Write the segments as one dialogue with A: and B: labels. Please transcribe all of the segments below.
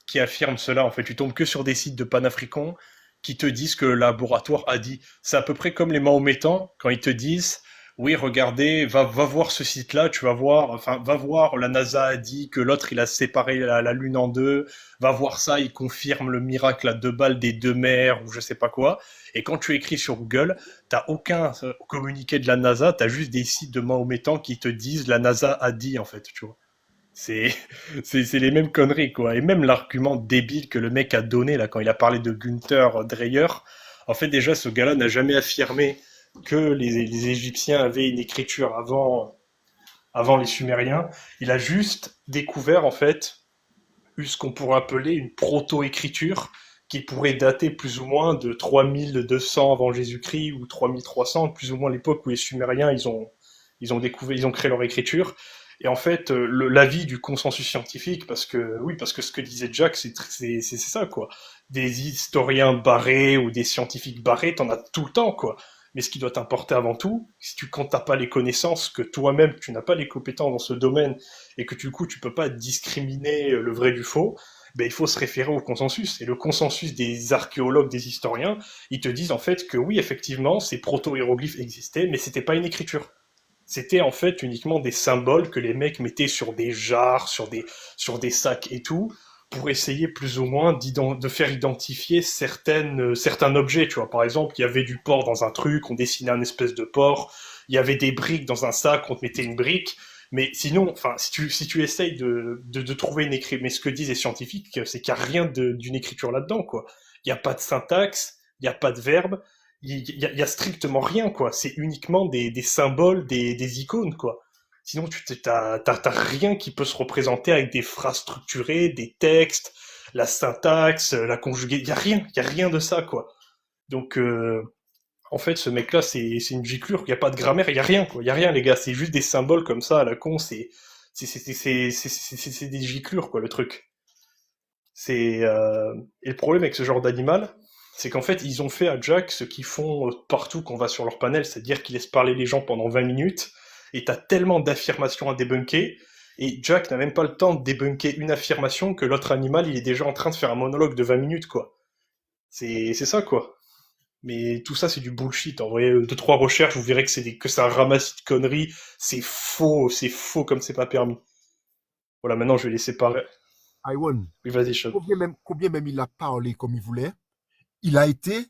A: qui affirment cela. En fait, tu tombes que sur des sites de panafricains qui te disent que le laboratoire a dit. C'est à peu près comme les Mahométans quand ils te disent, oui, regardez, va voir ce site-là, tu vas voir, enfin, va voir, la NASA a dit que l'autre, il a séparé la Lune en deux, va voir ça, il confirme le miracle à 2 balles des 2 mers, ou je sais pas quoi. Et quand tu écris sur Google, t'as aucun communiqué de la NASA, t'as juste des sites de Mahométans qui te disent la NASA a dit, en fait, tu vois. C'est, c'est les mêmes conneries, quoi. Et même l'argument débile que le mec a donné, là, quand il a parlé de Günther Dreyer, en fait, déjà, ce gars-là n'a jamais affirmé que les Égyptiens avaient une écriture avant les Sumériens. Il a juste découvert, en fait, ce qu'on pourrait appeler une proto-écriture qui pourrait dater plus ou moins de 3200 avant Jésus-Christ ou 3300, plus ou moins l'époque où les Sumériens ils ont créé leur écriture. Et en fait, l'avis du consensus scientifique, parce que oui, parce que ce que disait Jack, c'est ça quoi. Des historiens barrés ou des scientifiques barrés, t'en as tout le temps quoi. Mais ce qui doit t'importer avant tout, si tu quand t'as pas les connaissances, que toi-même tu n'as pas les compétences dans ce domaine et que du coup tu peux pas discriminer le vrai du faux, ben il faut se référer au consensus. Et le consensus des archéologues, des historiens, ils te disent en fait que oui, effectivement, ces proto-hiéroglyphes existaient, mais c'était pas une écriture. C'était en fait uniquement des symboles que les mecs mettaient sur des jarres, sur des sacs et tout, pour essayer plus ou moins de faire identifier certains objets. Tu vois, par exemple, il y avait du porc dans un truc, on dessinait un espèce de porc. Il y avait des briques dans un sac, on te mettait une brique. Mais sinon, enfin, si tu essayes de trouver une écriture, mais ce que disent les scientifiques, c'est qu'il n'y a rien d'une écriture là-dedans, quoi. Il n'y a pas de syntaxe, il n'y a pas de verbe, il y a strictement rien, quoi. C'est uniquement des symboles, des icônes, quoi. Sinon, t'as rien qui peut se représenter avec des phrases structurées, des textes, la syntaxe, la conjugaison. Il y a rien de ça, quoi. Donc, en fait, ce mec-là, c'est une giclure. Il y a pas de grammaire, il y a rien, quoi. Il y a rien, les gars. C'est juste des symboles comme ça à la con. C'est des giclures, quoi, le truc. Et le problème avec ce genre d'animal, c'est qu'en fait, ils ont fait à Jack ce qu'ils font partout qu'on va sur leur panel, c'est-à-dire qu'ils laissent parler les gens pendant 20 minutes, et t'as tellement d'affirmations à débunker, et Jack n'a même pas le temps de débunker une affirmation que l'autre animal, il est déjà en train de faire un monologue de 20 minutes, quoi. C'est ça, quoi. Mais tout ça, c'est du bullshit. En vrai, deux, trois recherches, vous verrez que c'est un ramassis de conneries. C'est faux comme c'est pas permis. Voilà, maintenant, je vais les séparer.
B: Iwan,
A: Oui, vas-y, Sean.
B: combien même il a parlé comme il voulait, il a été,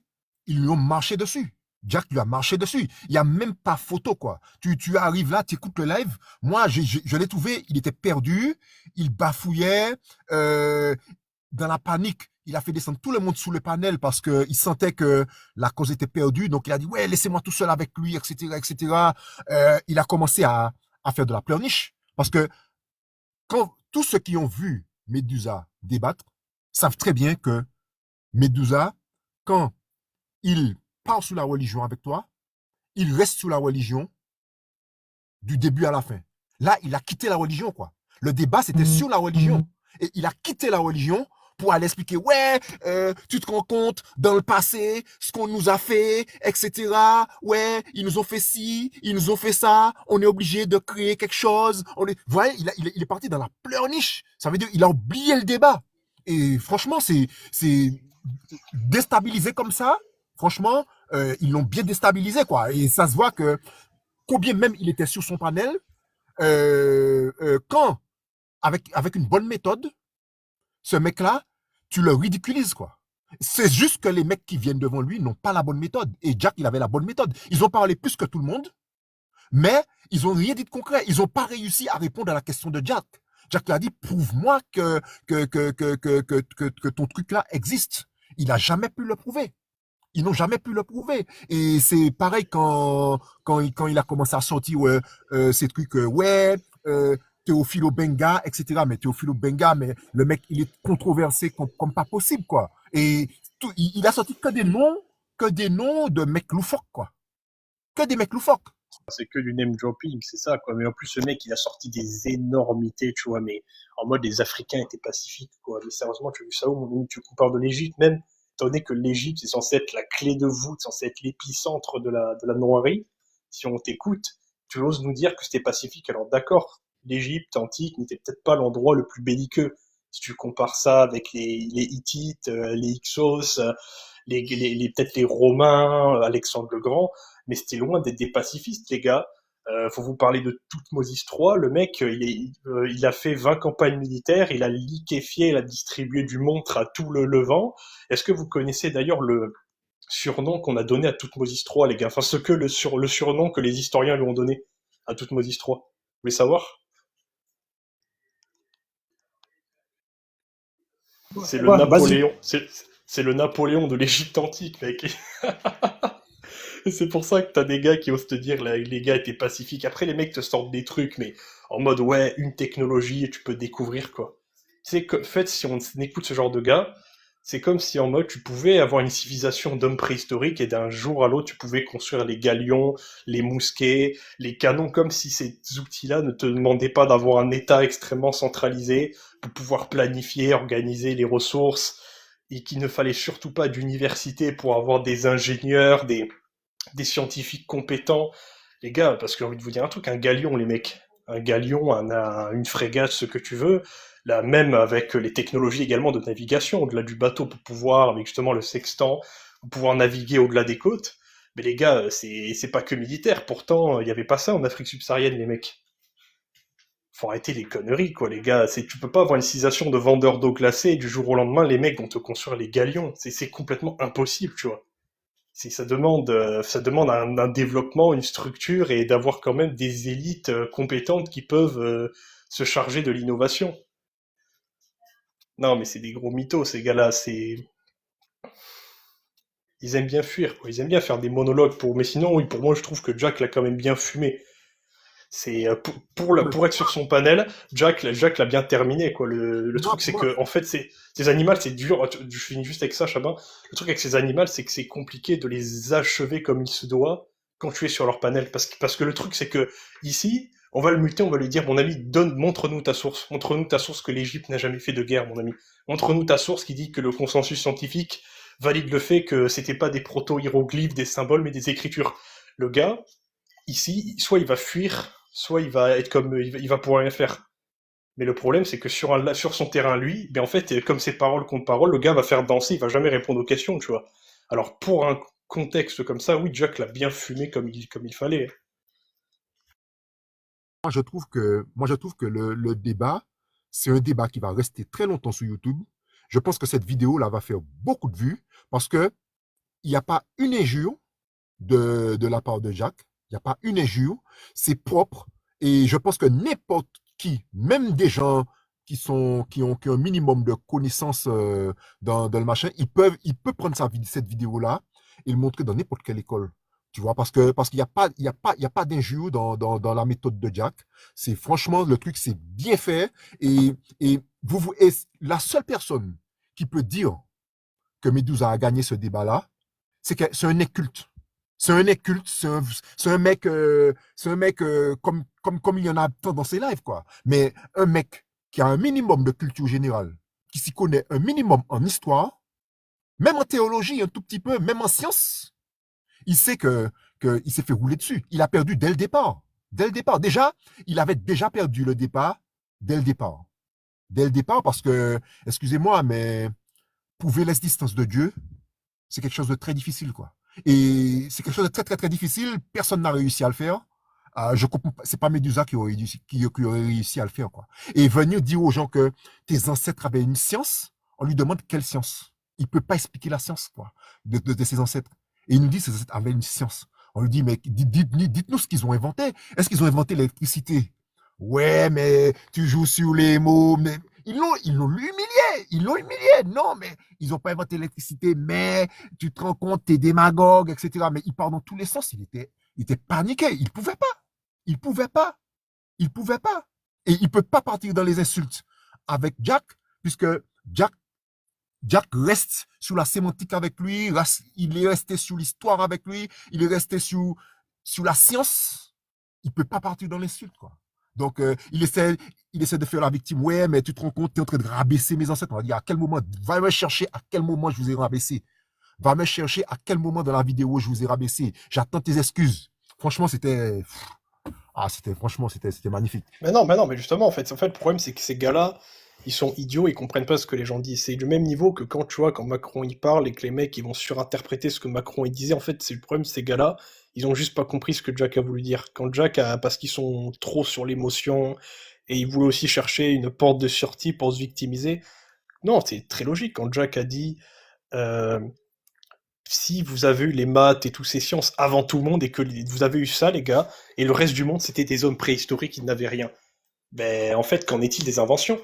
B: ils lui ont marché dessus. Jack lui a marché dessus. Il n'y a même pas photo, quoi. Tu arrives là, tu écoutes le live. Moi, je l'ai trouvé, il était perdu, il bafouillait, dans la panique. Il a fait descendre tout le monde sous le panel parce qu'il sentait que la cause était perdue. Donc, il a dit, ouais, laissez-moi tout seul avec lui, etc., etc. Il a commencé à faire de la pleurniche. Parce que quand tous ceux qui ont vu Medusa débattre savent très bien que Medusa, quand il part sous la religion avec toi, il reste sous la religion du début à la fin. Là, il a quitté la religion, quoi. Le débat, c'était sur la religion. Et il a quitté la religion pour aller expliquer, ouais, tu te rends compte, dans le passé, ce qu'on nous a fait, etc. Ouais, ils nous ont fait ci, ils nous ont fait ça, on est obligé de créer quelque chose. Vous voyez, il est parti dans la pleurniche. Ça veut dire, il a oublié le débat. Et franchement, c'est déstabilisé comme ça. Franchement, ils l'ont bien déstabilisé, quoi. Et ça se voit que combien même il était sur son panel, quand, avec une bonne méthode, ce mec-là, tu le ridiculises, quoi. C'est juste que les mecs qui viennent devant lui n'ont pas la bonne méthode. Et Jack, il avait la bonne méthode. Ils ont parlé plus que tout le monde, mais ils n'ont rien dit de concret. Ils n'ont pas réussi à répondre à la question de Jack. Jack lui a dit, prouve-moi que ton truc-là existe. Il n'a jamais pu le prouver. Ils n'ont jamais pu le prouver. Et c'est pareil quand il a commencé à sortir ces trucs, ouais, Théophile Benga, etc. Mais Théophile Benga, mais le mec, il est controversé comme pas possible, quoi. Et il a sorti que des noms de mecs loufoques, quoi. Que des mecs loufoques.
A: C'est que du name dropping, c'est ça, quoi. Mais en plus, ce mec, il a sorti des énormités, tu vois, mais en mode les Africains étaient pacifiques, quoi. Mais sérieusement, tu as vu ça où, mon ami, tu compares de l'Égypte, même, étant donné que l'Égypte, c'est censé être la clé de voûte, c'est censé être l'épicentre de la noirie. Si on t'écoute, tu oses nous dire que c'était pacifique. Alors, d'accord, l'Égypte antique n'était peut-être pas l'endroit le plus belliqueux, Si tu compares ça avec les Hittites, les Hyksos, peut-être les Romains, Alexandre le Grand, mais c'était loin d'être des pacifistes, les gars. Faut vous parler de Toutmose III, le mec, il a fait 20 campagnes militaires, il a liquéfié, il a distribué du montre à tout le Levant. Est-ce que vous connaissez d'ailleurs le surnom qu'on a donné à Toutmose III, les gars? Enfin, le surnom que les historiens lui ont donné à Toutmose III. Vous voulez savoir? C'est le
B: Ouais, vas-y.
A: Napoléon, c'est le Napoléon de l'Égypte antique, mec. Et c'est pour ça que t'as des gars qui osent te dire, là, les gars étaient pacifiques. Après, les mecs te sortent des trucs, mais en mode, ouais, une technologie et tu peux découvrir, quoi. Tu sais, en fait, si on écoute ce genre de gars, c'est comme si en mode, tu pouvais avoir une civilisation d'hommes préhistoriques et d'un jour à l'autre, tu pouvais construire les galions, les mousquets, les canons, comme si ces outils-là ne te demandaient pas d'avoir un état extrêmement centralisé pour pouvoir planifier, organiser les ressources, et qu'il ne fallait surtout pas d'université pour avoir des ingénieurs, des scientifiques compétents. Les gars, parce que j'ai envie de vous dire un truc, un galion, les mecs. Un galion, une frégate, ce que tu veux. Là, même avec les technologies également de navigation, au-delà du bateau pour pouvoir, avec justement le sextant, pour pouvoir naviguer au-delà des côtes. Mais les gars, c'est pas que militaire. Pourtant, il n'y avait pas ça en Afrique subsaharienne, les mecs. Faut arrêter les conneries, quoi, les gars. Tu peux pas avoir une civilisation de vendeurs d'eau glacée et du jour au lendemain, les mecs vont te construire les galions. C'est complètement impossible, tu vois. Ça demande un développement, une structure et d'avoir quand même des élites compétentes qui peuvent se charger de l'innovation. Non, mais c'est des gros mythos, ces gars-là. Ils aiment bien fuir, quoi. Ils aiment bien faire des monologues mais sinon, oui, pour moi, je trouve que Jack l'a quand même bien fumé. C'est pour être sur son panel, Jack l'a bien terminé, quoi. Le
B: Moi,
A: truc, c'est
B: moi,
A: que en fait, ces animaux, c'est dur. Je finis juste avec ça, Chabin. Le truc avec ces animaux, c'est que c'est compliqué de les achever comme il se doit quand tu es sur leur panel, parce que le truc, c'est que ici, on va le muter, on va lui dire, mon ami, montre-nous ta source que l'Égypte n'a jamais fait de guerre, mon ami. Montre-nous ta source qui dit que le consensus scientifique valide le fait que c'était pas des proto-hiéroglyphes, des symboles, mais des écritures. Le gars, ici, soit il va fuir, soit il va être comme, il va pouvoir rien faire. Mais le problème, c'est que sur son terrain, lui, ben en fait, comme c'est parole contre parole, le gars va faire danser, il va jamais répondre aux questions, tu vois. Alors, pour un contexte comme ça, oui, Jack l'a bien fumé comme il fallait.
B: moi, je trouve que le débat, c'est un débat qui va rester très longtemps sur YouTube. Je pense que cette vidéo-là va faire beaucoup de vues parce que il n'y a pas une injure de la part de Jacques. Il n'y a pas une injure. C'est propre. Et je pense que n'importe qui, même des gens qui ont un minimum de connaissances dans le machin, ils peuvent prendre cette vidéo-là et le montrer dans n'importe quelle école. Tu vois, parce qu'il n'y a pas, il y a pas d'injure dans la méthode de Jack. C'est franchement, le truc, c'est bien fait. Et la seule personne qui peut dire que Medusa a gagné ce débat-là, c'est que c'est un inculte. C'est un inculte, c'est un mec comme il y en a tant dans ses lives, quoi. Mais un mec qui a un minimum de culture générale, qui s'y connaît un minimum en histoire, même en théologie un tout petit peu, même en sciences, il sait que il s'est fait rouler dessus. Il a perdu dès le départ. Dès le départ. Déjà, il avait déjà perdu le départ dès le départ. Dès le départ, parce que, excusez-moi, mais prouver l'existence de Dieu, c'est quelque chose de très difficile, quoi. Et c'est quelque chose de très, très, très difficile. Personne n'a réussi à le faire. Je comprends pas, c'est pas Médusa qui aurait réussi à le faire, quoi. Et venir dire aux gens que tes ancêtres avaient une science, on lui demande quelle science. Il peut pas expliquer la science, quoi, de ses ancêtres. Et il nous dit que ses ancêtres avaient une science. On lui dit, mais dites-nous ce qu'ils ont inventé. Est-ce qu'ils ont inventé l'électricité? Ouais, mais tu joues sur les mots, mais ils l'ont humilié. Ils l'ont humilié. Non, mais ils n'ont pas inventé l'électricité, mais tu te rends compte, t'es démagogue, etc. Mais il part dans tous les sens. Il était paniqué. Il pouvait pas. Il pouvait pas. Il pouvait pas. Et il peut pas partir dans les insultes avec Jack, puisque Jack, Jack reste sur la sémantique avec lui, il est resté sur l'histoire avec lui, il est resté sur la science. Il peut pas partir dans l'insulte, quoi. Donc, il essaie de faire la victime. Ouais, mais tu te rends compte, tu es en train de rabaisser mes ancêtres. On va dire à quel moment, va me chercher à quel moment je vous ai rabaissé. Va me chercher à quel moment dans la vidéo je vous ai rabaissé. J'attends tes excuses. Franchement, franchement, c'était magnifique.
A: Mais non, mais justement, en fait, le problème, c'est que ces gars-là, ils sont idiots, ils comprennent pas ce que les gens disent. C'est du même niveau que quand tu vois, quand Macron il parle et que les mecs ils vont surinterpréter ce que Macron il disait. En fait, c'est le problème, ces gars-là, ils ont juste pas compris ce que Jack a voulu dire. Parce qu'ils sont trop sur l'émotion et ils voulaient aussi chercher une porte de sortie pour se victimiser. Non, c'est très logique. Quand Jack a dit euh, si vous avez eu les maths et toutes ces sciences avant tout le monde et que vous avez eu ça, les gars, et le reste du monde c'était des hommes préhistoriques qui n'avaient rien. Ben, en fait, qu'en est-il des inventions?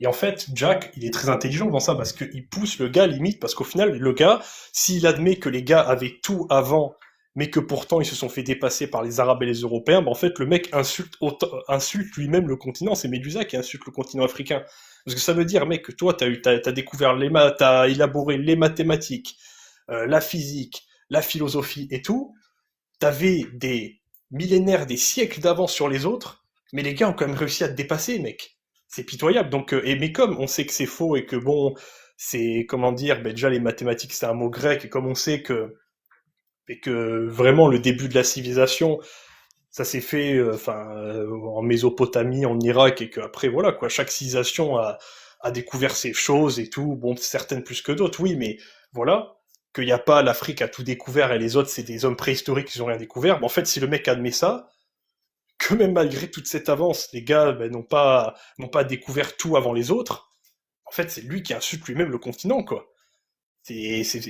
A: Et en fait, Jack, il est très intelligent dans ça parce qu'il pousse le gars limite, parce qu'au final, le gars, s'il admet que les gars avaient tout avant, mais que pourtant ils se sont fait dépasser par les Arabes et les Européens, ben en fait, le mec insulte lui-même le continent. C'est Médusa qui insulte le continent africain. Parce que ça veut dire, mec, que toi, t'as découvert les maths, t'as élaboré les mathématiques, la physique, la philosophie et tout. T'avais des millénaires, des siècles d'avance sur les autres, mais les gars ont quand même réussi à te dépasser, mec. C'est pitoyable. Donc, mais comme on sait que c'est faux et que bon, c'est comment dire, ben déjà les mathématiques c'est un mot grec et comme on sait que vraiment le début de la civilisation, ça s'est fait, en Mésopotamie, en Irak et qu'après voilà quoi, chaque civilisation a découvert ses choses et tout. Bon, certaines plus que d'autres, oui, mais voilà qu'il n'y a pas l'Afrique a tout découvert et les autres c'est des hommes préhistoriques qui n'ont rien découvert. Mais en fait, si le mec admet ça, que même malgré toute cette avance, les gars ben, n'ont pas découvert tout avant les autres. En fait, c'est lui qui insulte lui-même le continent, quoi. Enfin,
B: Mais
A: je sais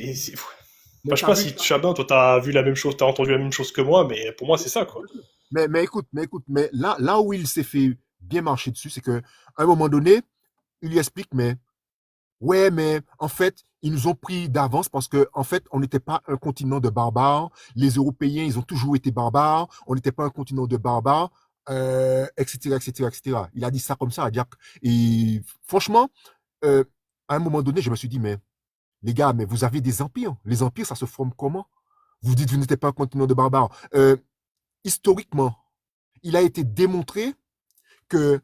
B: t'as
A: pas
B: vu,
A: si Chabin, toi, t'as vu la même chose, t'as entendu la même chose que moi, mais pour moi, c'est ça, quoi.
B: mais là où il s'est fait bien marcher dessus, c'est que à un moment donné, il lui explique, mais ouais, mais en fait, ils nous ont pris d'avance parce que en fait, on n'était pas un continent de barbares. Les Européens, ils ont toujours été barbares. On n'était pas un continent de barbares, etc., etc., etc. Il a dit ça comme ça à Jack. Et franchement, euh, à un moment donné, je me suis dit, mais les gars, mais vous avez des empires. Les empires, ça se forme comment? Vous dites, vous n'étiez pas un continent de barbares. Historiquement, il a été démontré que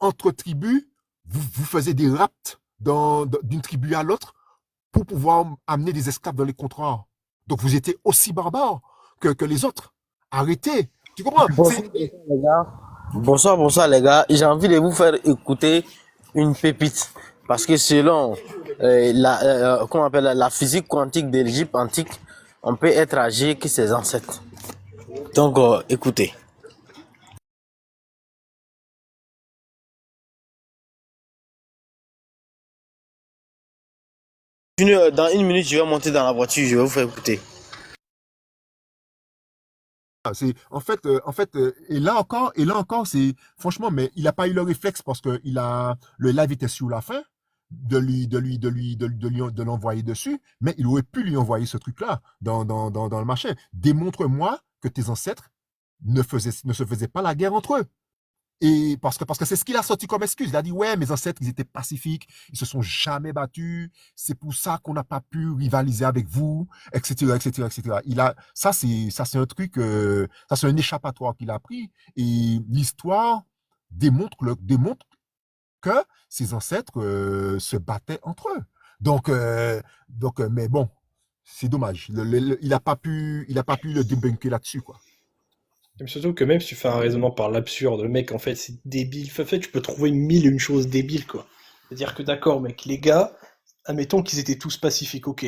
B: entre tribus, vous faisiez des rapts d'une tribu à l'autre pour pouvoir amener des esclaves dans les contrats. Donc vous étiez aussi barbares que les autres. Arrêtez. Tu comprends?
C: Bonsoir, bonsoir les gars. Bonsoir, bonsoir les gars. J'ai envie de vous faire écouter une pépite. Parce que selon comment on appelle, la physique quantique de l'Égypte antique, on peut être âgé que ses ancêtres. Donc, écoutez. Dans une minute, je vais monter dans la voiture, je vais vous faire écouter.
B: Et là encore, c'est franchement, mais il n'a pas eu le réflexe parce que le live était sur la fin de l'envoyer dessus, mais il aurait pu lui envoyer ce truc-là dans le machin. Démontre-moi que tes ancêtres ne se faisaient pas la guerre entre eux. Et parce que c'est ce qu'il a sorti comme excuse. Il a dit, ouais, mes ancêtres, ils étaient pacifiques, ils se sont jamais battus, c'est pour ça qu'on n'a pas pu rivaliser avec vous, etc., etc., etc. Ça, c'est un truc, ça, c'est un échappatoire qu'il a pris. Et l'histoire démontre que ses ancêtres se battaient entre eux. Mais bon, c'est dommage. Il a pas pu le débunker là-dessus, quoi.
A: Mais surtout que même si tu fais un raisonnement par l'absurde, le mec, en fait, c'est débile. En fait, tu peux trouver mille et une choses débiles, quoi. C'est-à-dire que d'accord, mec, les gars, admettons qu'ils étaient tous pacifiques, ok.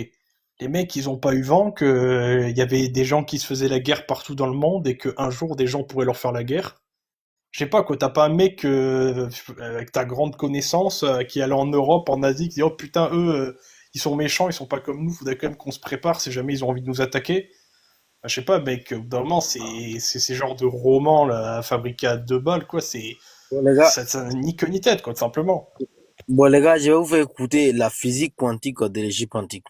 A: Les mecs, ils ont pas eu vent que il y avait des gens qui se faisaient la guerre partout dans le monde et qu'un jour des gens pourraient leur faire la guerre. Je sais pas quoi, t'as pas un mec avec ta grande connaissance qui allait en Europe, en Asie, qui dit oh putain eux ils sont méchants, ils sont pas comme nous, faudrait quand même qu'on se prépare si jamais ils ont envie de nous attaquer. Bah, je sais pas mec, au bout d'un moment c'est ces genres de romans là fabriqués à 2 balles quoi,
C: Bon, les gars,
A: ça n'a ni queue ni tête quoi tout simplement.
C: bon, les gars, je vais vous faire écouter la physique quantique de l'Égypte antique.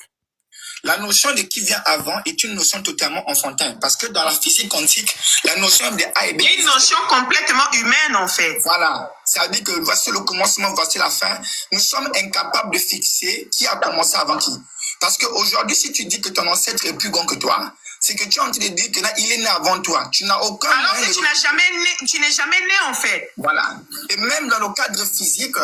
D: La notion de qui vient avant est une notion totalement enfantine parce que dans la physique quantique, la notion de A et B est une notion complètement humaine en fait. Voilà, ça veut dire que voici le commencement, voici la fin. Nous sommes incapables de fixer qui a commencé avant qui. Parce qu'aujourd'hui, si tu dis que ton ancêtre est plus grand que toi, c'est que tu es en train de dire qu'il est né avant toi. Tu n'as aucun alors que tu n'es jamais né en fait. Voilà. Et même dans le cadre physique,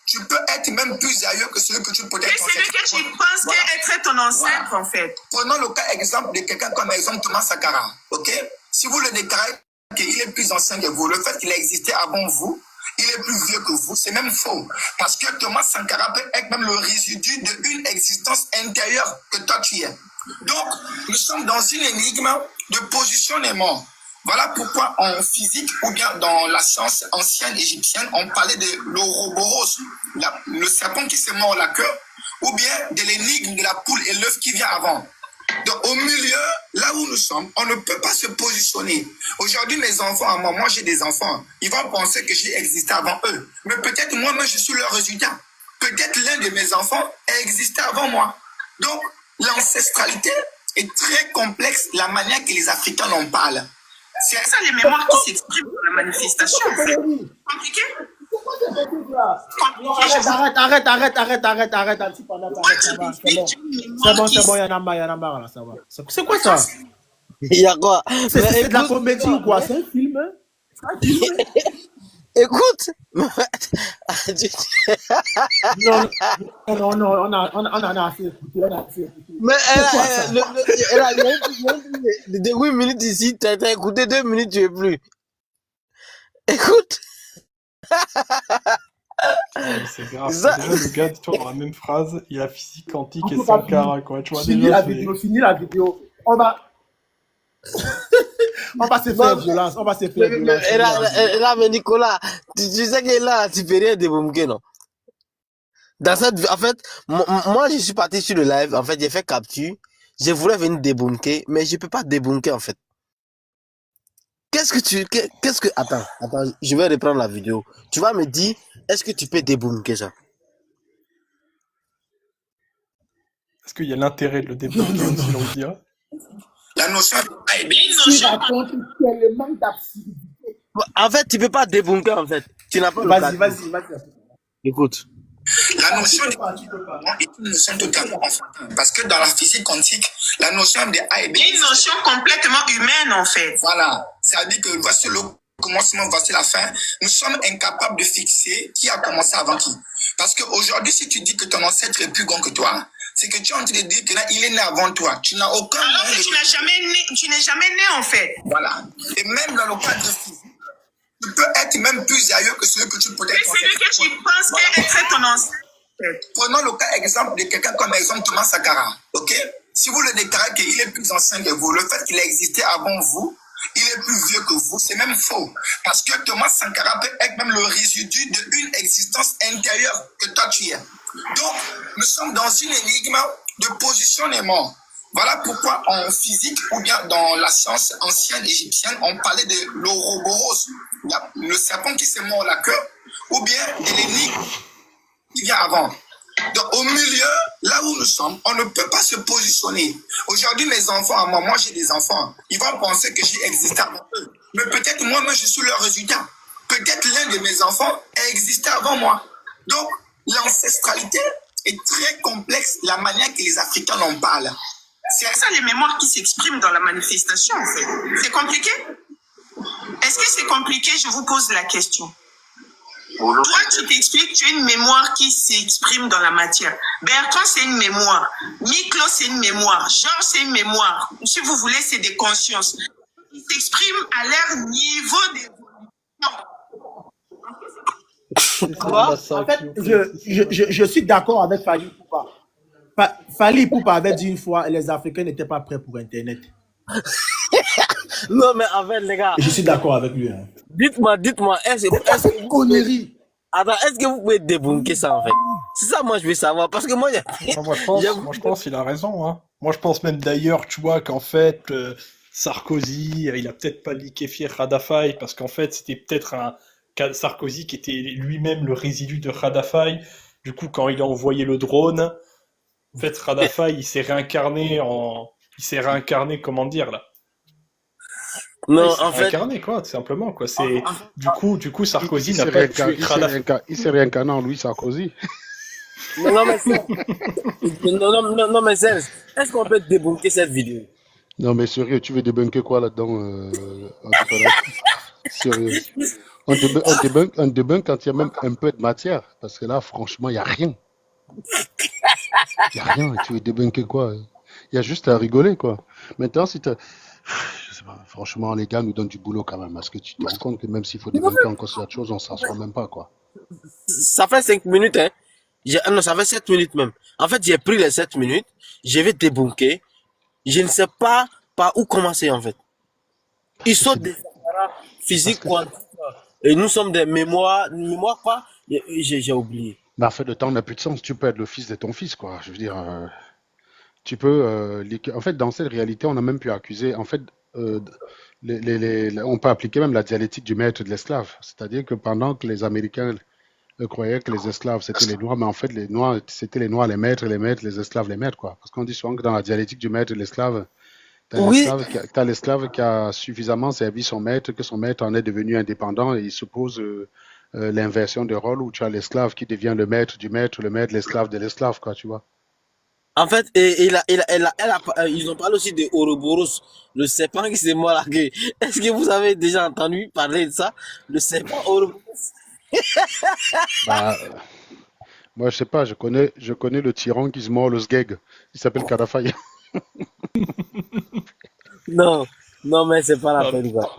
D: tu peux être même plus ailleurs que celui que tu peux être. Et celui que tu penses voilà. Être ton ancêtre, voilà. En fait. Prenons le cas exemple de quelqu'un comme exemple Thomas Sankara. Ok? Si vous le déclarez qu'il est plus ancien que vous, le fait qu'il a existé avant vous, il est plus vieux que vous. C'est même faux. Parce que Thomas Sankara peut être même le résidu d'une existence intérieure que toi tu es. Donc, nous sommes dans une énigme de positionnement. Voilà pourquoi en physique ou bien dans la science ancienne égyptienne, on parlait de l'Ouroboros, le serpent qui se mord la queue, ou bien de l'énigme de la poule et l'œuf qui vient avant. Donc, au milieu, là où nous sommes, on ne peut pas se positionner. Aujourd'hui, mes enfants, moi j'ai des enfants, ils vont penser que j'ai existé avant eux. Mais peut-être moi-même, je suis leur résultat. Peut-être l'un de mes enfants a existé avant moi. Donc, l'ancestralité est très complexe, la manière que les Africains en parlent. C'est ça les mémoires qui s'expriment dans la manifestation, en fait. Compliqué?
E: Arrête, un petit peu, ça va, c'est bon, y'en a marre, là, ça va. C'est quoi ça?
C: Il y a quoi?
E: C'est de la comédie ou quoi? C'est un film, hein?
C: Écoute,
E: Non, on a assez écouté,
C: mais
E: C'est quoi ça?
C: il y a 8 minutes ici, t'as écouté 2 minutes, tu es plus. Écoute,
A: C'est grave.
C: ça,
A: Déjà, le gars, dis-toi, dans la même phrase, il y a physique quantique
E: On
A: et
E: peut pas
A: Sankara, quoi. Tu vois,
E: finir
A: déjà,
E: la
A: c'est...
E: vidéo, On va se faire violence,
C: mais Nicolas, tu sais que là, tu peux rien débunker, non? En fait, moi, je suis parti sur le live, en fait, j'ai fait capture, je voulais venir débunker, mais je peux pas débunker, en fait. Attends, je vais reprendre la vidéo. Tu vas me dire, est-ce que tu peux débunker ça?
A: Est-ce qu'il y a l'intérêt de le débloquer, si l'on veut dire?
D: La notion est bien une
E: Tu
D: notion.
E: racontes tellement d'absurdité.
C: En fait, tu peux pas débunker, en fait. Tu n'as pas le
E: Vas-y.
C: Écoute.
D: La notion de
E: Tu peux pas.
D: est une notion totalement enfantine. Parce que dans la physique quantique, la notion de A et B est une notion complètement humaine, en fait. Voilà. C'est-à-dire que voici le commencement, voici la fin. Nous sommes incapables de fixer qui a commencé avant qui. Parce qu'aujourd'hui, si tu dis que ton ancêtre est plus grand que toi, c'est que tu es en train de dire que là, il est né avant toi. Tu n'as aucun moyen de... tu n'es jamais né, en fait. Voilà. Et même dans le cadre physique, tu peux être même plus sérieux que celui que tu peux être. C'est celui que tu penses qu'être ton ancêtre. Prenons le cas exemple de quelqu'un comme exemple Thomas Sankara. Ok? Si vous le déclarez qu'il est plus ancien que vous, le fait qu'il a existé avant vous, il est plus vieux que vous, c'est même faux. Parce que Thomas Sankara peut être même le résidu d'une existence intérieure que toi tu es. Donc, nous sommes dans une énigme de positionnement. Voilà pourquoi en physique ou bien dans la science ancienne égyptienne, on parlait de l'Ouroboros, le serpent qui se mord la queue, ou bien de l'énigme qui vient avant. Donc, au milieu, là où nous sommes, on ne peut pas se positionner. Aujourd'hui, mes enfants, moi j'ai des enfants, ils vont penser que j'ai existé avant eux. Mais peut-être moi-même, je suis leur résultat. Peut-être l'un de mes enfants a existé avant moi. Donc, l'ancestralité est très complexe, la manière que les Africains en parlent. C'est ça les mémoires qui s'expriment dans la manifestation, en fait. C'est compliqué? Est-ce que c'est compliqué? Je vous pose la question. Toi, tu t'expliques, tu as une mémoire qui s'exprime dans la matière. Bertrand, c'est une mémoire. Miklo, c'est une mémoire. Georges, c'est une mémoire. Si vous voulez, c'est des consciences. Ils s'expriment à leur niveau d'évolution.
E: En fait, je suis d'accord avec Fali Poupa. Fali Poupa avait dit une fois, les Africains n'étaient pas prêts pour Internet.
C: Non, mais en fait, les gars,
E: Je suis d'accord avec lui. Hein.
C: dites-moi, est-ce que
E: Connerie.
C: attends, est-ce que vous pouvez débunker ça, en fait? C'est ça, moi, je veux savoir. Parce que moi,
A: Moi, je pense qu'il a raison, hein. Moi, je pense même d'ailleurs, tu vois, qu'en fait, Sarkozy, il a peut-être pas liquéfié Radafai, parce qu'en fait, c'était peut-être Sarkozy qui était lui-même le résidu de Radafai. Du coup, quand il a envoyé le drone, en fait, Radafai, il s'est réincarné, comment dire, là?
C: non,
A: Il s'est
C: en fait,
A: réincarné, quoi, tout simplement, quoi. Du coup, Sarkozy
F: Il
A: n'a
F: s'est
A: pas tué Radafai.
F: réincarné en Louis Sarkozy.
C: non, mais non, mais Serge, est-ce qu'on peut débunker cette vidéo?
F: Non, mais sérieux, tu veux débunker quoi là-dedans entrepreneur? Sérieux. On débunk quand il y a même un peu de matière. Parce que là, franchement, il n'y a rien. Il n'y a rien. Tu veux débunker quoi? Il y a juste à rigoler, quoi. Maintenant, si tu... Je sais pas. Franchement, les gars nous donnent du boulot quand même. Est-ce que tu te rends compte que même s'il faut débunker encore sur autre chose, on s'assoit même pas, quoi.
C: Ça fait 5 minutes, hein. Non, ça fait 7 minutes même. En fait, j'ai pris les 7 minutes, je vais débunker. Je ne sais pas par où commencer, en fait. Ils sont
F: C'est
C: des
F: parce
C: physiques
F: que,
C: quantiques. Et nous sommes des mémoires quoi? J'ai oublié.
F: bah, en fait, le temps n'a plus de sens. Tu peux être le fils de ton fils, quoi. Je veux dire, tu peux, en fait, dans cette réalité, on a même pu accuser, en fait, euh, on peut appliquer même la dialectique du maître et de l'esclave. C'est-à-dire que pendant que les Américains croyaient que les esclaves c'était les noirs, mais en fait, les noirs, c'était les noirs les maîtres, et les maîtres, les esclaves les maîtres, quoi. Parce qu'on dit souvent que dans la dialectique du maître et de l'esclave,
C: Oui,
F: t'as l'esclave qui a suffisamment servi son maître, que son maître en est devenu indépendant, et il suppose l'inversion de rôle où tu as l'esclave qui devient le maître du maître, le maître, l'esclave de l'esclave, quoi, tu vois.
C: en fait, ils ont parlé aussi de Ouroboros, le serpent qui s'est largué. Est-ce que vous avez déjà entendu parler de ça? Le serpent Ouroboros.
F: Bah, moi, je sais pas, je connais le tyran qui se mord le sgeg. Il s'appelle Kadhafi.
C: Non, non, mais c'est pas la
A: Ah,
C: peine, quoi.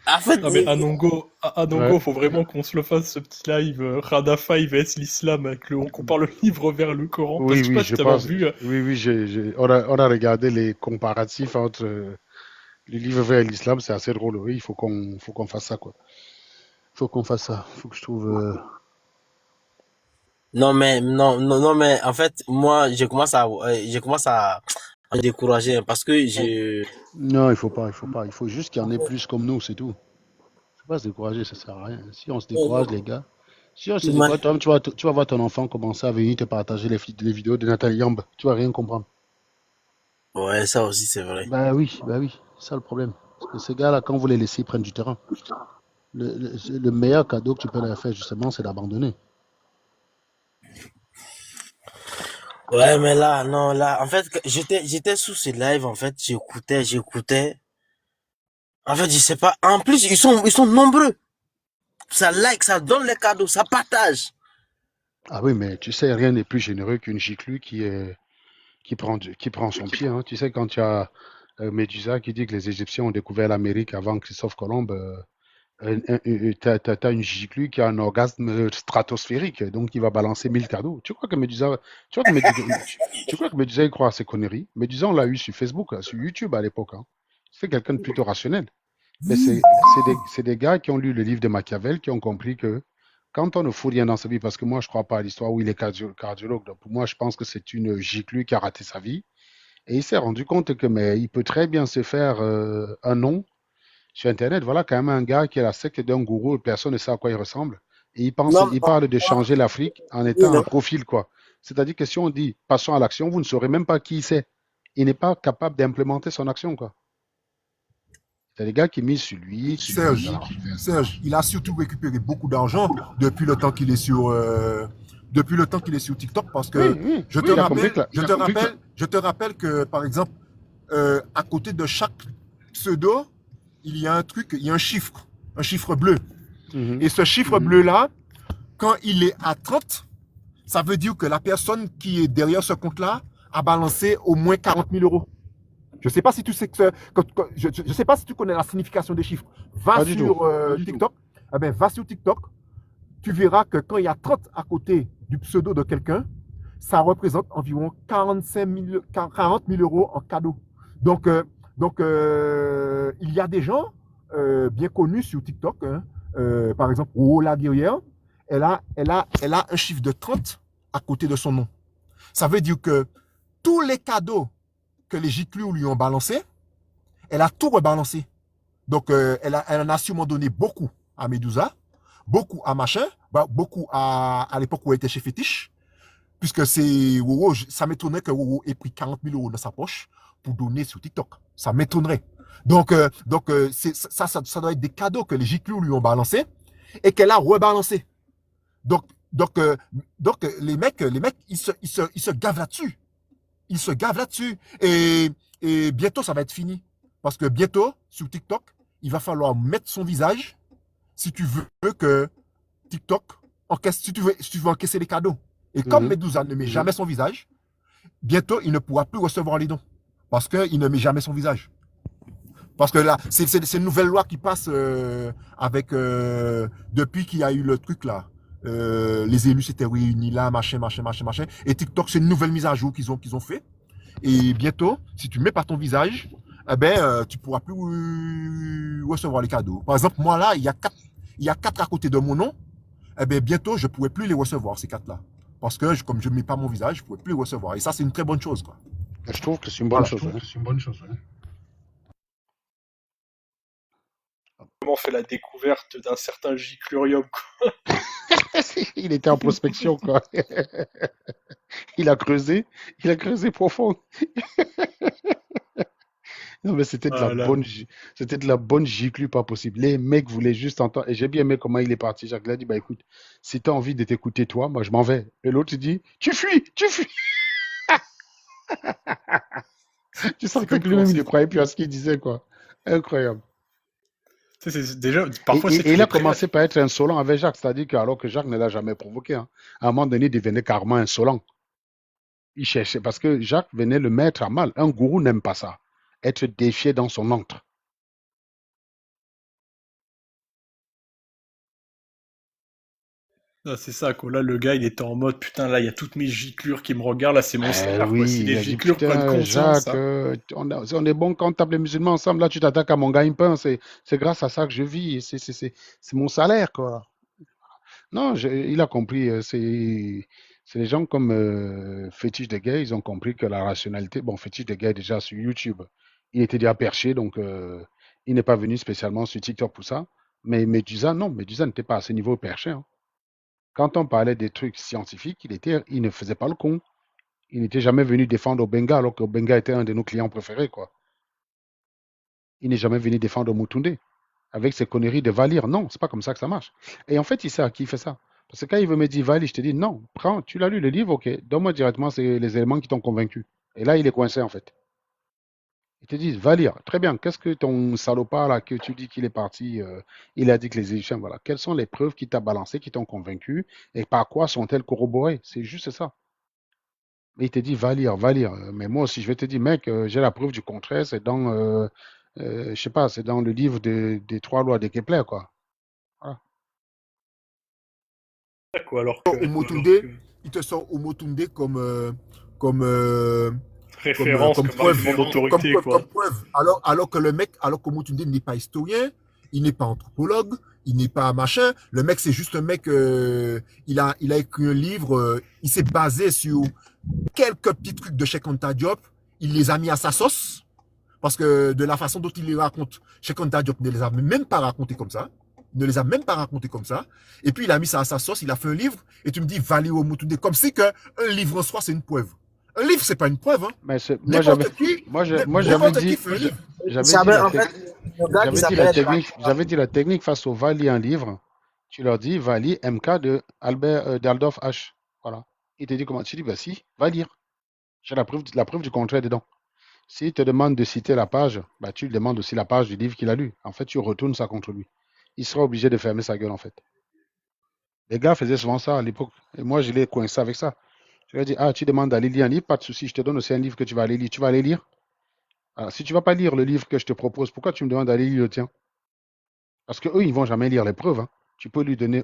C: En fait,
A: ah, mais
F: Ouais.
A: Anongo, faut vraiment qu'on se le fasse ce petit live Radafa vs l'islam avec on compare le livre vers le Coran parce
F: Oui,
A: que je sais
F: oui,
A: pas si
F: je
A: t'avais
F: pense.
A: vu.
F: Oui, oui, on a regardé les comparatifs entre le livre vers l'islam, c'est assez drôle. Oui, faut qu'on fasse ça, quoi. Faut qu'on fasse ça. Faut que je trouve.
C: non, mais en fait, moi, je commence à me décourager hein, parce que
F: Non, il faut pas. Il faut juste qu'il y en ait plus comme nous, c'est tout. Faut pas se décourager, ça sert à rien. Si on se décourage, les gars. Si on se décourage, toi-même, tu vas voir ton enfant commencer à venir te partager les vidéos de Nathalie Yamb. Tu vas rien comprendre.
C: ouais, ça aussi, c'est vrai.
F: Bah oui, c'est ça le problème. Parce que ces gars-là, quand vous les laissez, ils prennent du terrain. Le meilleur cadeau que tu peux leur faire, justement, c'est d'abandonner.
C: Ouais, mais là, non, là, en fait, j'étais sous ce live, en fait, j'écoutais. En fait, je sais pas. En plus, ils sont nombreux. Ça like, ça donne les cadeaux, ça partage.
F: Ah oui, mais tu sais, rien n'est plus généreux qu'une giclue qui prend son pied, hein. Tu sais, quand tu as Médusa qui dit que les Égyptiens ont découvert l'Amérique avant Christophe Colomb, t'as une giclue qui a un orgasme stratosphérique, donc il va balancer 1000 cadeaux. Tu crois que Médusa il croit à ces conneries? Médusa, on l'a eu sur Facebook, là, sur YouTube à l'époque, hein. C'est quelqu'un de plutôt rationnel. Mais c'est des gars qui ont lu le livre de Machiavel, qui ont compris que quand on ne fout rien dans sa vie, parce que moi, je ne crois pas à l'histoire où il est cardiologue, donc pour moi, je pense que c'est une giclue qui a raté sa vie. Et il s'est rendu compte que mais il peut très bien se faire un nom sur Internet. Voilà quand même un gars qui est la secte d'un gourou et personne ne sait à quoi il ressemble. Et
C: Non,
F: il parle de changer l'Afrique en
C: oui,
F: étant un
C: non.
F: profil, quoi. C'est-à-dire que si on dit passons à l'action, vous ne saurez même pas qui c'est. Il n'est pas capable d'implémenter son action, quoi. C'est des gars qui misent sur lui, qui lui disent
B: Serge, Serge, il a surtout récupéré beaucoup d'argent depuis le temps qu'il est sur TikTok parce
F: oui,
B: que
F: oui, oui, il a compris que
B: je te rappelle que par exemple, à côté de chaque pseudo, il y a un truc, il y a un chiffre bleu.
F: Mhm.
B: Et ce chiffre bleu-là, quand il est à 30, ça veut dire que la personne qui est derrière ce compte-là a balancé au moins 40 000 euros. Je ne sais pas si tu sais je sais pas si tu connais la signification des chiffres. Va
F: Pas du tout.
B: sur TikTok. Eh ben, va sur TikTok. Tu verras que quand il y a 30 à côté du pseudo de quelqu'un, ça représente environ 40 000 euros en cadeau. Donc, il y a des gens bien connus sur TikTok. Hein, par exemple, Ola Guerrière, elle a un chiffre de 30 à côté de son nom. Ça veut dire que tous les cadeaux que les giclus lui ont balancés, elle a tout rebalancé. Donc, elle en a sûrement donné beaucoup à Medusa, beaucoup à Machin, beaucoup à l'époque où elle était chez Fétiche, puisque c'est Wowo, ça m'étonnerait que Wowo ait pris 40 000 euros dans sa poche pour donner sur TikTok. Ça m'étonnerait. Donc, ça doit être des cadeaux que les giclus lui ont balancés et qu'elle a rebalancé. Donc, les mecs, ils se gavent là-dessus. Ils se gavent là-dessus. Et bientôt, ça va être fini. Parce que bientôt, sur TikTok, il va falloir mettre son visage si tu veux que TikTok encaisse, si tu veux encaisser les cadeaux. Et comme Medusa ne met jamais son visage, bientôt, il ne pourra plus recevoir les dons. Parce qu'il ne met jamais son visage. Parce que là, c'est une nouvelle loi qui passe avec depuis qu'il y a eu le truc là. Les élus s'étaient réunis là, machin, machin, machin, machin. Et TikTok, c'est une nouvelle mise à jour qu'ils ont fait. Et bientôt, si tu mets pas ton visage, eh ben, tu pourras plus recevoir les cadeaux. Par exemple, moi là, il y a quatre à côté de mon nom. Eh ben, bientôt, je pourrai plus les recevoir, ces quatre-là. Parce que comme je ne mets pas mon visage, je ne pourrai plus les recevoir. Et ça, c'est une très bonne chose, quoi.
F: Je trouve que c'est une bonne
B: Voilà.
F: chose. Hein.
A: Comment on fait la découverte d'un certain giclurium, quoi.
F: Il était en prospection, quoi. Il a creusé profond. Non, mais
A: Ah là.
F: c'était de la bonne giclue pas possible. Les mecs voulaient juste entendre. Et j'ai bien aimé comment il est parti. Jacques il a dit, bah écoute, si tu as envie de t'écouter toi, moi je m'en vais. Et l'autre il dit, tu fuis, tu fuis. Tu
A: C'est
F: sentais
A: comme
F: que
A: quand
F: lui-même il
A: c'est.
F: ne croyait plus à ce qu'il disait, quoi. Incroyable.
A: Tu sais, déjà,
F: Et,
A: parfois,
F: et-
A: c'est
F: et
A: tu
F: il
A: les
F: a
A: préviens.
F: commencé par être insolent avec Jacques, c'est-à-dire que alors que Jacques ne l'a jamais provoqué, hein, à un moment donné, il devenait carrément insolent. Il cherchait, parce que Jacques venait le mettre à mal. Un gourou n'aime pas ça. Être défié dans son antre.
A: Ah, c'est ça, quoi. Là, le gars, il était en mode, putain, là, il y a toutes mes giclures qui me regardent, là, c'est mon
F: Eh
A: salaire, quoi. Si
F: oui,
A: les
F: il a dit,
A: giclures prennent
F: putain,
A: conscience,
F: Jacques,
A: hein.
F: on est bon quand on tape les musulmans ensemble, là tu t'attaques à mon gagne-pain, c'est grâce à ça que je vis, c'est mon salaire, quoi. Non, il a compris, c'est les gens comme Fétiche des gays, ils ont compris que la rationalité, bon, Fétiche des gays est déjà sur YouTube, il était déjà perché, donc il n'est pas venu spécialement sur TikTok pour ça, mais Medusa, non, Medusa n'était pas à ce niveau perché, hein. Quand on parlait des trucs scientifiques, il ne faisait pas le con. Il n'était jamais venu défendre Obenga alors que Obenga était un de nos clients préférés, quoi. Il n'est jamais venu défendre Mutunde avec ses conneries de Valir. Non, c'est pas comme ça que ça marche. Et en fait, il sait à qui il fait ça. Parce que quand il veut me dire Valir, je te dis non, prends, tu l'as lu le livre, ok, donne-moi directement les éléments qui t'ont convaincu. Et là, il est coincé en fait. Ils te disent Valir, très bien, qu'est-ce que ton salopard là que tu dis qu'il est parti, il a dit que les Égyptiens, voilà, quelles sont les preuves qui t'a balancé, qui t'ont convaincu et par quoi sont-elles corroborées? C'est juste ça. Mais il te dit, va lire, va lire. Mais moi aussi, je vais te dire, mec, j'ai la preuve du contraire, c'est dans, je sais pas, c'est dans le livre des trois lois de Kepler, quoi. Voilà.
A: Quoi,
B: Omotunde, il te sort Omotunde comme, euh,
A: référence
B: comme
A: comme
B: preuve,
A: argument d'autorité,
B: comme
A: quoi.
B: preuve. Alors que le mec, alors qu'Omotunde n'est pas historien, il n'est pas anthropologue, il n'est pas machin. Le mec, c'est juste un mec, il a écrit un livre, il s'est basé sur quelques petits trucs de Cheikh Anta Diop, il les a mis à sa sauce, parce que de la façon dont il les raconte, Cheikh Anta Diop ne les a même pas racontés comme ça. Il ne les a même pas racontés comme ça. Et puis il a mis ça à sa sauce, il a fait un livre, et tu me dis Vali Omotunde, comme si qu'un livre en soi, c'est une preuve. Un livre, c'est pas une preuve. Hein.
F: Mais
B: N'importe qui,
F: moi j'avais
B: n'importe qui
F: dit,
B: fait un livre.
F: j'avais dit
C: Isabelle,
F: la
C: en fait,
F: technique,
C: le gars qui s'appelle
F: j'avais dit la technique face au va lire un livre. Tu leur dis, va lire MK de Albert, d'Aldorf H. Voilà. Il te dit comment? Tu dis, bah si, va lire. J'ai la preuve du contraire dedans. S'il te demande de citer la page, bah, tu lui demandes aussi la page du livre qu'il a lu. En fait, tu retournes ça contre lui. Il sera obligé de fermer sa gueule, en fait. Les gars faisaient souvent ça à l'époque. Et moi, je l'ai coincé avec ça. Je lui ai dit, ah, tu demandes d'aller lire un livre, pas de souci, je te donne aussi un livre que tu vas aller lire. Tu vas aller lire. Alors, si tu ne vas pas lire le livre que je te propose, pourquoi tu me demandes d'aller lire le tien? Parce qu'eux, ils ne vont jamais lire les preuves. Hein. Tu peux lui donner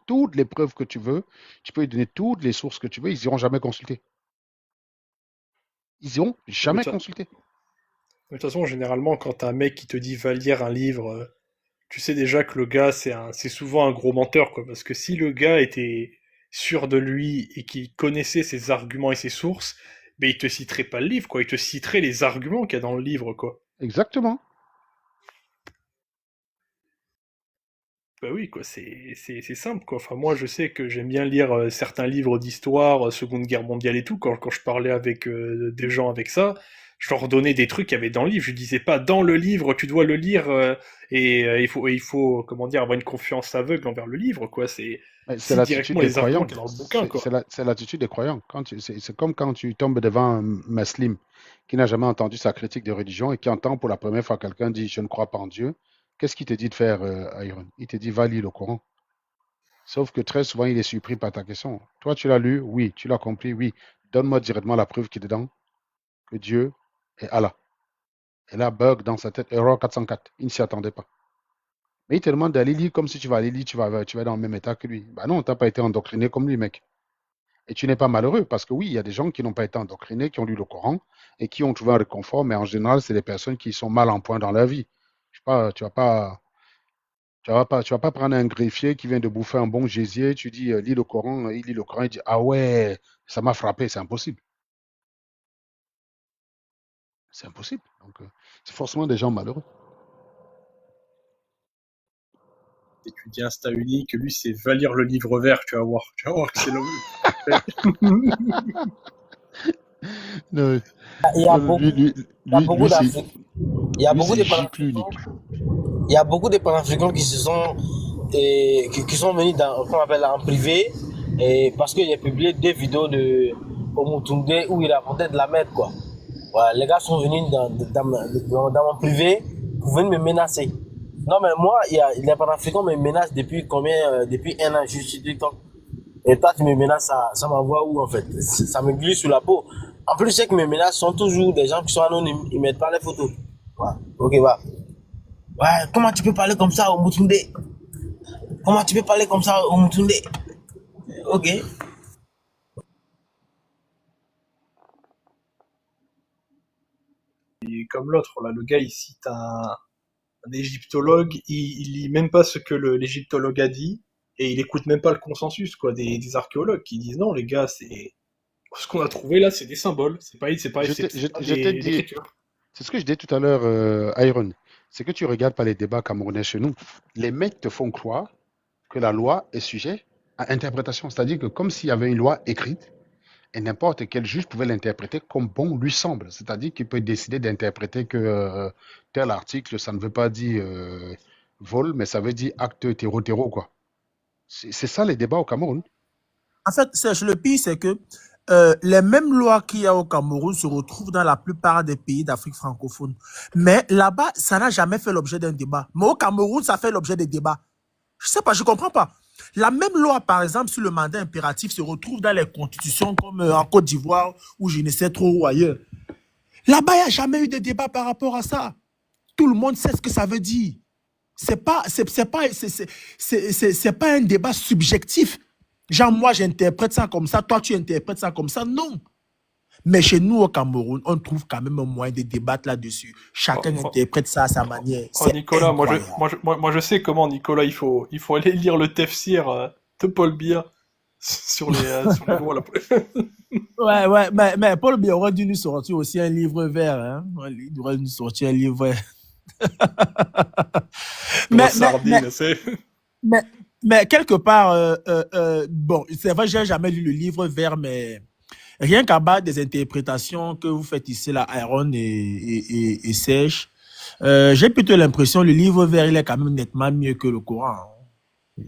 F: toutes les preuves que tu veux. Tu peux lui donner toutes les sources que tu veux. Ils n'iront jamais consulter. Ils n'iront
A: Mais
F: jamais consulter.
A: de toute façon, généralement, quand t'as un mec qui te dit va lire un livre, tu sais déjà que le gars, c'est souvent un gros menteur, quoi. Parce que si le gars était sûr de lui et qu'il connaissait ses arguments et ses sources, ben il te citerait pas le livre, quoi. Il te citerait les arguments qu'il y a dans le livre, quoi.
F: Exactement.
A: Bah oui, quoi, c'est simple, quoi. Enfin, moi, je sais que j'aime bien lire certains livres d'histoire, Seconde Guerre mondiale et tout. Quand je parlais avec des gens avec ça, je leur donnais des trucs qu'il y avait dans le livre. Je disais pas dans le livre, tu dois le lire il faut, comment dire, avoir une confiance aveugle envers le livre, quoi.
F: Mais c'est
A: Cite
F: l'attitude
A: directement
F: des
A: les arguments
F: croyants.
A: qu'il y a dans le bouquin, quoi.
F: C'est l'attitude des croyants. C'est comme quand tu tombes devant un musulman qui n'a jamais entendu sa critique de religion et qui entend pour la première fois quelqu'un dire je ne crois pas en Dieu. Qu'est-ce qu'il te dit de faire, Iron? Il te dit va lire le Coran. Sauf que très souvent, il est surpris par ta question. Toi, tu l'as lu? Oui. Tu l'as compris? Oui. Donne-moi directement la preuve qui est dedans que Dieu est Allah. Et là, bug dans sa tête, erreur 404. Il ne s'y attendait pas. Mais il te demande d'aller lire comme si tu vas aller lire, tu vas être dans le même état que lui. Bah non, tu n'as pas été endoctriné comme lui, mec. Et tu n'es pas malheureux parce que oui, il y a des gens qui n'ont pas été endoctrinés, qui ont lu le Coran et qui ont trouvé un réconfort, mais en général, c'est des personnes qui sont mal en point dans leur vie. Je sais pas, tu vas pas prendre un greffier qui vient de bouffer un bon gésier, tu dis lis le Coran, il lit le Coran, il dit ah ouais, ça m'a frappé, c'est impossible. C'est impossible. Donc, c'est forcément des gens malheureux.
A: Et tu dis Insta unique, lui, c'est va lire le livre vert, tu vas voir. Tu vas voir que c'est le.
F: Non,
C: Il y a
F: non,
C: beaucoup, il y a beaucoup d'Africains. Il y a beaucoup de
F: c'est gicle
C: panafricains.
F: unique.
C: Il y a beaucoup de panafricains qui se sont qui sont venus dans qu'on appelle en privé et parce qu'il a publié des vidéos de Omutunde où il racontait de la merde quoi. Voilà, les gars sont venus dans mon privé pour venir me menacer. Non mais moi les panafricains me menacent depuis combien depuis un an je suis sur TikTok. Et toi, tu me menaces, ça m'envoie où en fait? Ça me glisse sous la peau. En plus, ceux qui me menacent sont toujours des gens qui sont anonymes. Ils mettent pas les photos. Voilà. Ok, va. Ouais, comment tu peux parler comme ça au Mutunde? Comment tu peux parler comme ça au Mutunde? Ok.
A: Et comme l'autre, là, le gars, il cite un égyptologue, il lit même pas ce que l'égyptologue a dit, et il écoute même pas le consensus, quoi, des archéologues qui disent non, les gars, c'est. Ce qu'on a trouvé là, c'est des symboles, c'est pas
F: Je t'ai
A: des
F: dit,
A: l'écriture.
F: c'est ce que je disais tout à l'heure, Iron. C'est que tu regardes pas les débats camerounais chez nous. Les mecs te font croire que la loi est sujet à interprétation. C'est-à-dire que comme s'il y avait une loi écrite, et n'importe quel juge pouvait l'interpréter comme bon lui semble. C'est-à-dire qu'il peut décider d'interpréter que tel article, ça ne veut pas dire vol, mais ça veut dire acte hétéro, quoi. C'est ça les débats au Cameroun.
E: En fait, Serge, le pire, c'est que les mêmes lois qu'il y a au Cameroun se retrouvent dans la plupart des pays d'Afrique francophone. Mais là-bas, ça n'a jamais fait l'objet d'un débat. Mais au Cameroun, ça fait l'objet des débats. Je sais pas, je comprends pas. La même loi, par exemple, sur le mandat impératif se retrouve dans les constitutions comme en Côte d'Ivoire ou je ne sais trop où ailleurs. Là-bas, il n'y a jamais eu de débat par rapport à ça. Tout le monde sait ce que ça veut dire. C'est pas un débat subjectif. Genre, moi, j'interprète ça comme ça, toi, tu interprètes ça comme ça. Non. Mais chez nous, au Cameroun, on trouve quand même un moyen de débattre là-dessus. Chacun
A: Oh,
E: interprète ça à sa manière.
A: oh,
E: C'est
A: Nicolas,
E: incroyable.
A: moi, je sais comment, Nicolas, il faut aller lire le Tefsir de Paul Biya sur les lois. Là.
E: Ouais, mais Paul Biya aurait dû nous sortir aussi un livre vert. Hein? Il aurait dû nous sortir un livre vert.
A: Grosse
E: mais, mais,
A: sardine, c'est.
E: mais, mais quelque part, bon, c'est vrai, j'ai jamais lu le livre vert, mais rien qu'à base des interprétations que vous faites ici, là, Aaron et Serge, j'ai plutôt l'impression que le livre vert, il est quand même nettement mieux que le Coran. Hein.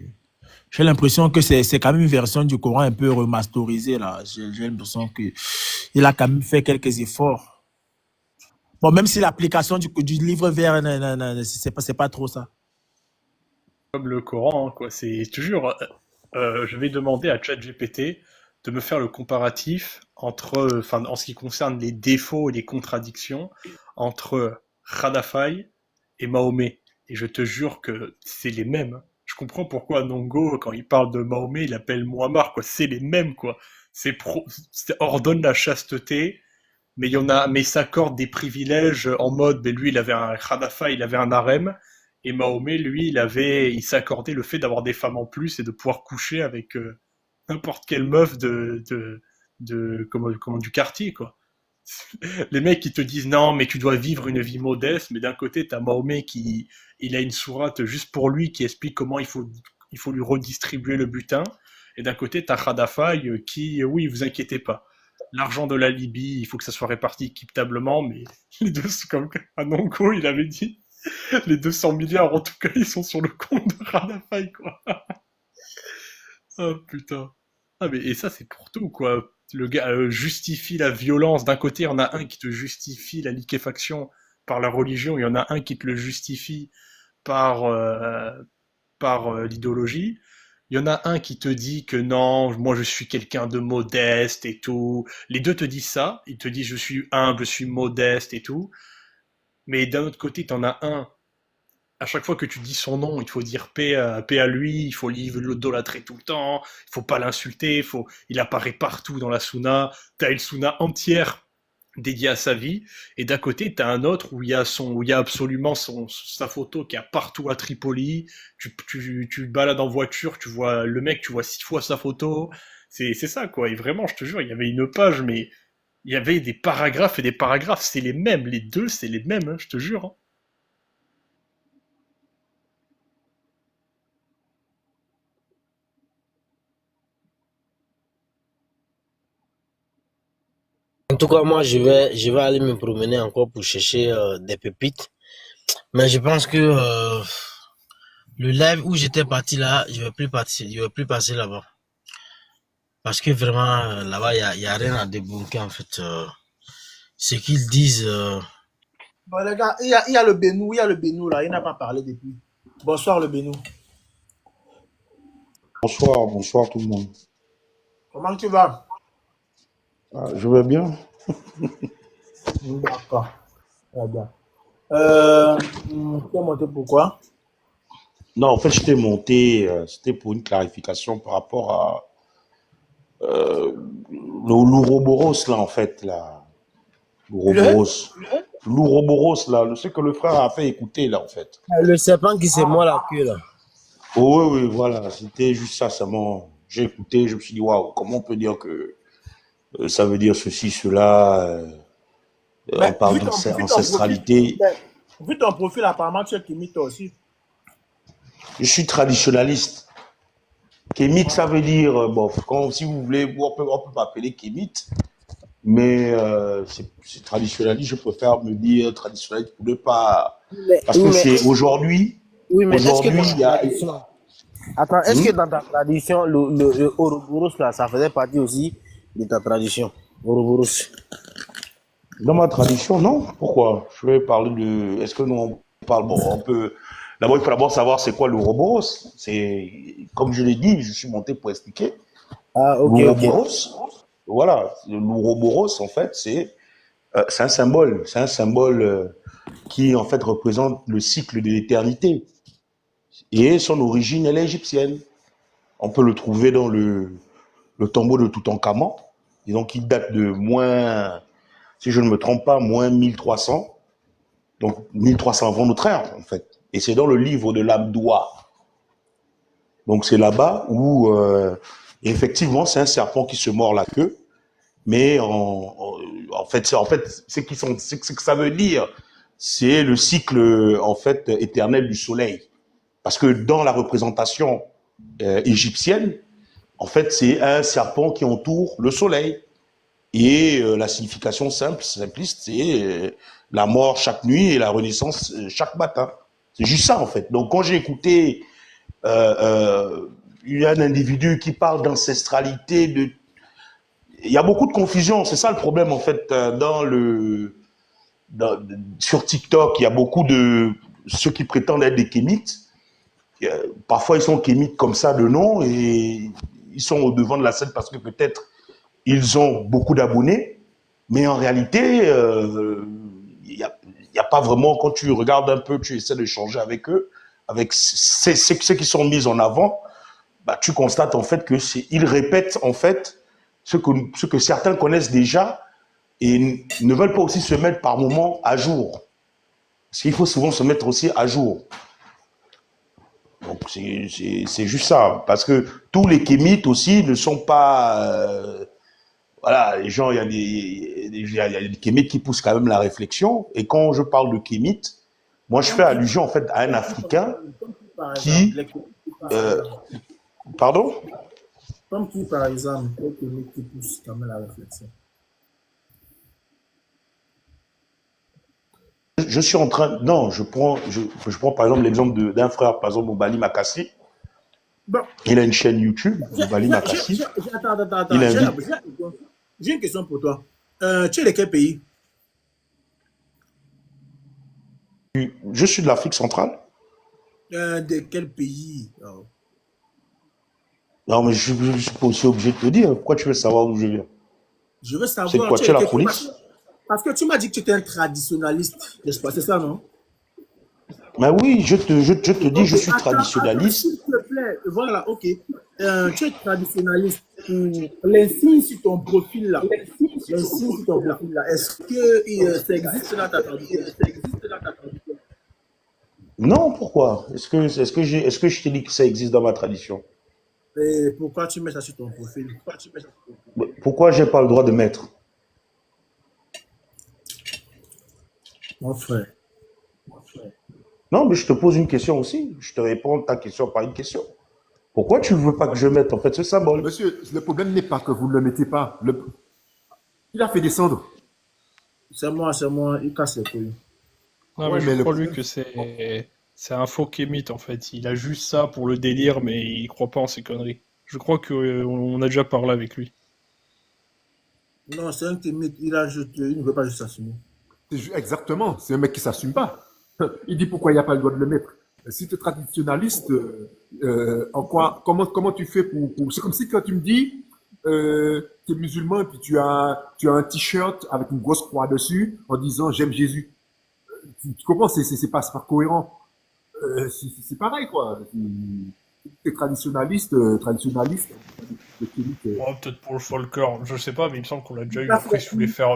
E: J'ai l'impression que c'est quand même une version du Coran un peu remasterisée, là. J'ai l'impression qu'il a quand même fait quelques efforts. Bon, même si l'application du livre vert, c'est pas trop ça.
A: Comme le Coran, hein, quoi. C'est toujours. Je vais demander à ChatGPT de me faire le comparatif entre, enfin, en ce qui concerne les défauts et les contradictions entre Khadafai et Mahomet. Et je te jure que c'est les mêmes. Je comprends pourquoi Nongo, quand il parle de Mahomet, il appelle Muammar, quoi. C'est les mêmes, quoi. Ordonne la chasteté, mais il y en a, mais s'accorde des privilèges en mode, mais lui, il avait un Khadafa, il avait un harem, et Mahomet, lui, il s'accordait le fait d'avoir des femmes en plus et de pouvoir coucher avec n'importe quelle meuf du quartier, quoi. Les mecs qui te disent non, mais tu dois vivre une vie modeste, mais d'un côté, t'as Mahomet il a une sourate juste pour lui qui explique comment il faut lui redistribuer le butin, et d'un côté, t'as Khadafai oui, vous inquiétez pas. L'argent de la Libye, il faut que ça soit réparti équitablement, mais les deux, c'est comme Anongo, il avait dit, les 200 milliards, en tout cas, ils sont sur le compte de Khadafai, quoi. Oh putain. Ah mais et ça c'est pour tout quoi. Le gars justifie la violence. D'un côté, il y en a un qui te justifie la liquéfaction par la religion, il y en a un qui te le justifie par l'idéologie. Il y en a un qui te dit que non, moi je suis quelqu'un de modeste et tout. Les deux te disent ça, ils te disent je suis humble, je suis modeste et tout. Mais d'un autre côté, t'en as un. À chaque fois que tu dis son nom, il faut dire paix à lui, il faut l'idolâtrer tout le temps, il faut pas l'insulter, il apparaît partout dans la Sunna. T'as une Sunna entière dédiée à sa vie, et d'à côté, t'as un autre où il y a absolument sa photo qui est partout à Tripoli. Tu te balades en voiture, tu vois le mec, tu vois 6 fois sa photo. C'est ça, quoi. Et vraiment, je te jure, il y avait une page, mais il y avait des paragraphes et des paragraphes, c'est les mêmes, les deux, c'est les mêmes, hein, je te jure, hein.
C: En tout cas, moi, je vais aller me promener encore pour chercher des pépites. Mais je pense que le live où j'étais parti là, je vais plus passer là-bas. Parce que vraiment, là-bas, y a rien à débunker, en fait. Ce qu'ils disent,
E: Bon, les gars, il y a le Bénou là, il n'a pas parlé depuis. Bonsoir le Bénou.
G: Bonsoir, bonsoir tout le monde.
E: Comment tu vas?
G: Ah, je vais bien.
E: D'accord, très bien. Tu es monté pourquoi?
G: Non, en fait, j'étais monté, c'était pour une clarification par rapport à l'Ouroboros, là, en fait, là.
E: Le,
G: L'Ouroboros. L'Ouroboros, là, ce que le frère a fait écouter, là, en fait.
C: le serpent qui se mord la queue là.
G: Oh, oui, oui, voilà, c'était juste ça, seulement. J'ai écouté, je me suis dit, waouh, comment on peut dire que ça veut dire ceci, cela, on
E: mais
G: parle
E: vu ton profil,
G: d'ancestralité.
E: mais, vu ton profil, apparemment tu es timide toi aussi.
G: Je suis traditionnaliste. Kémite, ça veut dire, bon, si vous voulez, on peut m'appeler Kémite, mais c'est traditionnaliste, je préfère me dire traditionnaliste pour ne pas. Parce que
C: Oui, mais,
G: c'est aujourd'hui,
C: oui, mais est-ce que dans
G: il y
C: ta
G: a.
C: tradition, attends, est-ce que
G: Hmm?
C: dans ta tradition, le Ouroboros là, ça faisait partie aussi de ta tradition? Ouroboros.
G: Dans ma tradition, non. Pourquoi? Je vais parler de. Est-ce que nous, on parle. Bon, on peut. D'abord, il faut d'abord savoir c'est quoi l'Ouroboros. C'est. Comme je l'ai dit, je suis monté pour expliquer.
C: Ah, ok, ok.
G: L'Ouroboros, voilà. L'Ouroboros, en fait, c'est un symbole. C'est un symbole qui, en fait, représente le cycle de l'éternité. Et son origine, elle est égyptienne. On peut le trouver dans le tombeau de Toutankhamon. Et donc, il date de moins, si je ne me trompe pas, moins 1300. Donc, 1300 avant notre ère, en fait. Et c'est dans le livre de l'Abdoua. Donc, c'est là-bas où, effectivement, c'est un serpent qui se mord la queue. Mais en fait, ce que ça veut dire, c'est le cycle, en fait, éternel du soleil. Parce que dans la représentation égyptienne, en fait, c'est un serpent qui entoure le soleil. Et la signification simpliste, c'est la mort chaque nuit et la renaissance chaque matin. C'est juste ça, en fait. Donc, quand j'ai écouté il y a un individu qui parle d'ancestralité, il y a beaucoup de confusion. C'est ça le problème, en fait, sur TikTok. Il y a beaucoup de ceux qui prétendent être des kémites. Parfois, ils sont kémites comme ça de nom et ils sont au devant de la scène parce que peut-être ils ont beaucoup d'abonnés, mais en réalité, il y a pas vraiment, quand tu regardes un peu, tu essaies d'échanger avec eux, avec ceux qui sont mis en avant, bah, tu constates en fait ils répètent en fait ce que certains connaissent déjà et ne veulent pas aussi se mettre par moment à jour. Parce qu'il faut souvent se mettre aussi à jour. Donc c'est juste ça. Parce que tous les kémites aussi ne sont pas... voilà, les gens, il y a des kémites qui poussent quand même la réflexion. Et quand je parle de kémites, moi je fais
E: Comme qui,
G: allusion en fait à un Africain
E: comme qui, par exemple,
G: qui...
E: les Kémites, par
G: euh,
E: exemple.
G: pardon?
E: Comme qui, par exemple, les Kémites qui poussent quand même la réflexion.
G: Je suis en train... Non, je prends par exemple l'exemple d'un frère, par exemple, Mobali Makassi.
E: Bon,
G: Il a une chaîne YouTube, Mobali Makassi.
E: attends,
G: Il invite...
E: j'ai une question pour toi. Tu es de quel pays?
G: Je suis de l'Afrique centrale.
E: De quel pays? Oh.
G: Non, mais je suis pas aussi obligé de te dire. Pourquoi tu veux savoir d'où je viens?
E: Je veux
G: C'est
E: savoir,
G: quoi?
E: tu es
G: Tu es
E: de
G: la
E: quel pays? Parce que
G: police?
E: Parce que tu m'as dit que tu étais un traditionnaliste, n'est-ce pas? C'est ça, non?
G: Mais oui, je te dis,
E: Ok,
G: je suis
E: attends, s'il
G: traditionnaliste.
E: te plaît. Voilà, ok. Tu es traditionnaliste. L'insigne sur ton profil là, est-ce que ça existe dans ta tradition?
G: Non, pourquoi? Est-ce que je t'ai dit que ça existe dans ma tradition?
E: Et pourquoi tu mets ça sur ton profil?
G: Pourquoi j'ai pas le droit de mettre?
E: Mon frère.
G: Non, mais je te pose une question aussi. Je te réponds ta question par une question. Pourquoi tu veux pas que je mette en fait ce symbole?
B: Monsieur, le problème n'est pas que vous ne le mettez pas. Il a fait descendre.
E: C'est moi, il casse les couilles.
A: Non,
B: Ouais,
A: mais je
B: mais le
A: crois lui
B: problème,
A: que c'est un faux kémite en fait. Il a juste ça pour le délire, mais il croit pas en ces conneries. Je crois que on a déjà parlé avec lui.
E: Non, c'est un timide, il ne veut pas juste s'assumer.
B: exactement, c'est un mec qui s'assume pas. Il dit pourquoi il n'y a pas le droit de le mettre. Si tu es traditionnaliste, comment tu fais C'est comme si quand tu me dis, tu es musulman et puis tu as un t-shirt avec une grosse croix dessus en disant j'aime Jésus. Tu comprends, c'est pas cohérent. C'est pareil, quoi. Tu es traditionnaliste,
A: Oh, peut-être pour le folklore, je sais pas, mais il me semble qu'on l'a déjà eu. Après, je voulais faire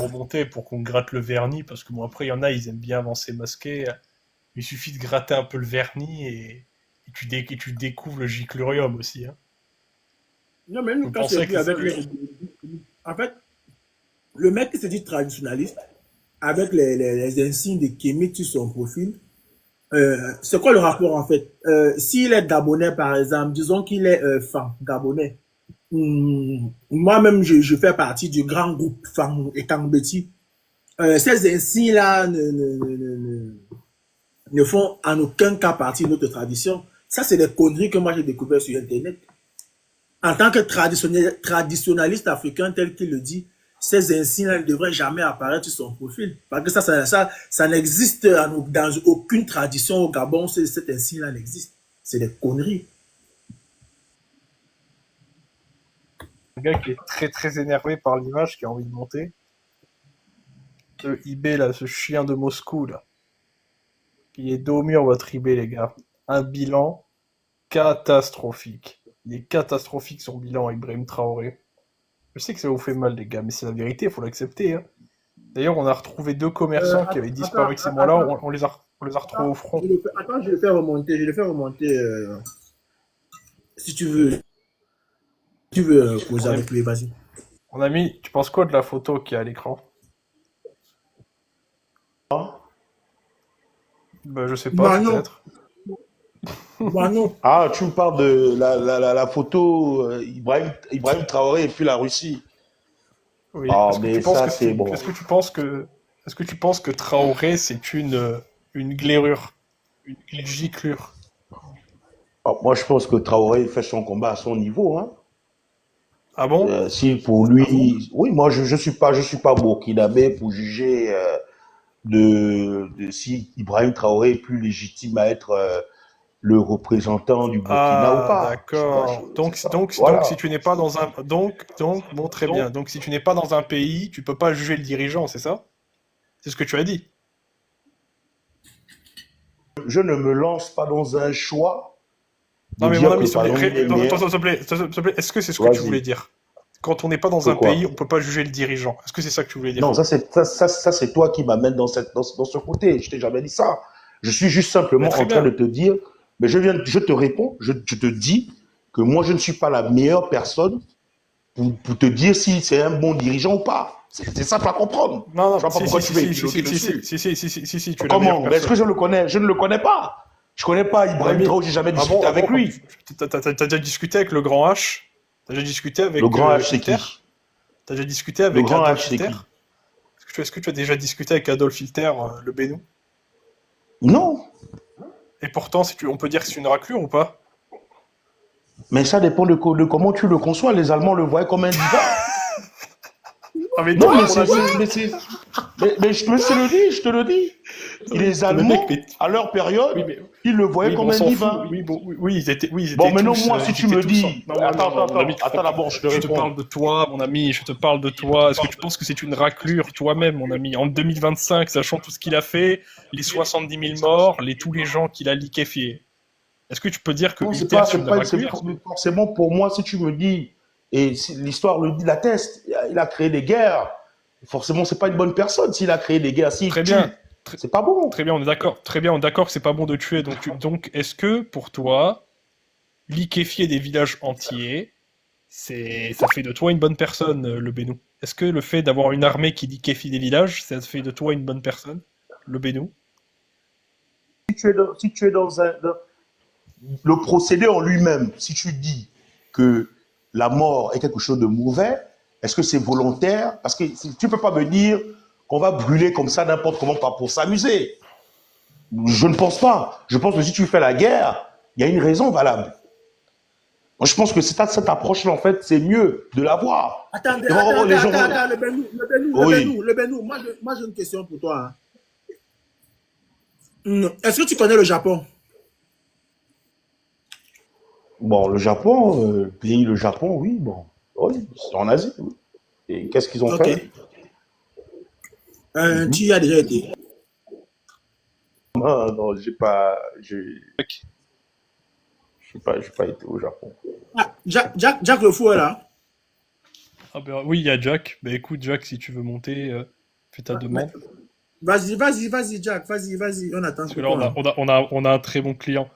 A: remonter pour qu'on gratte le vernis, parce que bon, après, il y en a, ils aiment bien avancer masqué. Il suffit de gratter un peu le vernis et tu découvres le giclurium aussi. Hein.
E: Non, mais
A: Je
E: nous, quand c'est
A: pensais
E: vu
A: que
E: avec en fait, le mec qui se dit traditionnaliste, avec les insignes de Kémit sur son profil, c'est quoi le rapport en fait? S'il est gabonais par exemple, disons qu'il est fan gabonais. Moi-même, je fais partie du grand groupe fan Etang Beti. Ces insignes-là ne font en aucun cas partie de notre tradition. Ça, c'est des conneries que moi j'ai découvert sur Internet. En tant que traditionnaliste africain tel qu'il le dit, ces insignes ne devraient jamais apparaître sur son profil. Parce que ça n'existe dans aucune tradition au Gabon, cet insigne-là n'existe. C'est des conneries.
A: Un gars qui est très très énervé par l'image, qui a envie de monter. Ce eBay là, ce chien de Moscou là. Il est dos au mur votre eBay les gars. Un bilan catastrophique. Il est catastrophique son bilan, Ibrahim Traoré. Je sais que ça vous fait mal les gars, mais c'est la vérité, il faut l'accepter. Hein. D'ailleurs, on a retrouvé 2 commerçants qui avaient disparu de ces mois-là, on les a retrouvés au front.
E: Attends, je vais le faire remonter, si tu veux. Tu veux causer avec lui, vas-y.
A: Mon ami, tu penses quoi de la photo qui est à l'écran? Bah, je sais pas, peut-être.
E: Non.
G: Ah, tu me parles de la photo Ibrahim Traoré et puis la Russie.
A: Oui.
G: Ah,
A: Est-ce que
G: mais
A: tu penses
G: ça,
A: que
G: c'est bon.
A: est-ce que tu penses que Traoré c'est une glairure, une giclure?
G: Ah, moi, je pense que Traoré fait son combat à son niveau, hein.
A: Ah bon?
G: Si pour lui, oui, moi, je suis pas burkinabé pour juger de si Ibrahim Traoré est plus légitime à être le représentant du Burkina ou
A: Ah,
G: pas.
A: d'accord. Donc,
G: Voilà.
A: si tu n'es pas dans un, bon, très bien. Donc, si tu n'es pas dans un pays, tu peux pas juger le dirigeant, c'est ça? C'est ce que tu as dit.
G: Je ne me lance pas dans un choix de
A: Non, mais
G: dire
A: mon ami,
G: que,
A: s'il te
G: par
A: plaît,
G: exemple, il est meilleur.
A: s'il te plaît, est-ce que c'est ce que tu
G: Vas-y.
A: voulais dire? Quand on n'est pas dans
G: Que
A: un
G: quoi?
A: pays, on peut pas juger le dirigeant. Est-ce que c'est ça que tu voulais dire?
G: Non, ça c'est toi qui m'amène dans ce côté. Je t'ai jamais dit ça. Je suis juste simplement
A: Mais très
G: en train
A: bien.
G: de te dire, mais je te réponds, je te dis que moi je ne suis pas la meilleure personne pour te dire si c'est un bon dirigeant ou pas. C'est simple à comprendre.
A: Non,
G: Je vois pas pourquoi tu veux épiloguer dessus.
A: si, tu es la
G: Comment?
A: meilleure
G: Mais est-ce que
A: personne.
G: je le connais? Je ne le connais pas. Je connais pas
A: Mon
G: Ibrahim
A: ami,
G: Traoré, j'ai jamais
A: ah
G: discuté avec lui.
A: T'as déjà discuté avec le grand H? T'as déjà discuté avec
G: Le grand H, c'est qui?
A: Hitler? T'as déjà discuté
G: Le
A: avec
G: grand
A: Adolf
G: H, c'est
A: Hitler?
G: qui?
A: Est-ce que tu as déjà discuté avec Adolf Hitler, le Bénou?
G: Non.
A: Et pourtant, on peut dire que c'est une raclure ou pas?
G: Mais ça dépend de comment tu le conçois. Les Allemands le voient comme un diva.
A: Ah mais
G: Non,
A: toi, à
G: mais
A: mon avis,
G: je te le dis, je te le dis. Et les
A: Le mec,
G: Allemands,
A: mais
G: à leur période,
A: oui, mais
G: ils le voyaient
A: oui, mais
G: comme
A: on
G: un
A: s'en fout.
G: divin.
A: Oui, bon, oui, ils étaient,
G: Bon,
A: tous,
G: maintenant, moi, si
A: ils
G: tu
A: étaient
G: me
A: tous
G: dis,
A: non, non,
G: attends,
A: non, mon ami,
G: attends, d'abord, je te
A: je te
G: réponds.
A: parle de toi, mon ami, je te parle de toi. Est-ce que tu penses que c'est une raclure, toi-même, mon ami, en 2025, sachant tout ce qu'il a fait, les 70 000 morts, tous les gens qu'il a liquéfiés? Est-ce que tu peux dire que
G: Non,
A: Hitler, c'est une
G: c'est
A: raclure?
G: forcément pour moi, si tu me dis, et l'histoire le dit, l'atteste, il a créé des guerres. Forcément, c'est pas une bonne personne s'il a créé des guerres. S'il
A: Très
G: tue,
A: bien.
G: c'est pas bon.
A: Très bien, on est d'accord. Très bien, on est d'accord que c'est pas bon de tuer. Donc, est-ce que pour toi, liquéfier des villages entiers, ça fait de toi une bonne personne, le Bénou? Est-ce que le fait d'avoir une armée qui liquéfie des villages, ça fait de toi une bonne personne, le Bénou?
G: Si tu es le procédé en lui-même, si tu dis que la mort est quelque chose de mauvais, est-ce que c'est volontaire? Parce que tu ne peux pas me dire qu'on va brûler comme ça n'importe comment, pas pour s'amuser. Je ne pense pas. Je pense que si tu fais la guerre, il y a une raison valable. Moi, je pense que cette approche-là, en fait, c'est mieux de l'avoir.
E: Attendez,
G: Les gens...
E: le Benou, moi j'ai une question pour toi. Hein. Est-ce que tu connais le Japon?
G: Bon, le Japon, le Japon, oui, bon. Oui, c'est en Asie. Oui. Et qu'est-ce qu'ils ont fait?
E: Tu y as déjà été?
G: Non, j'ai pas été au Japon.
E: Ah, Jack le fou est là.
A: Ah ben, oui, il y a Jack. Ben écoute, Jack, si tu veux monter, fais ta demande.
E: Vas-y, Jack, vas-y, on attend.
A: Parce que là, on a un très bon client.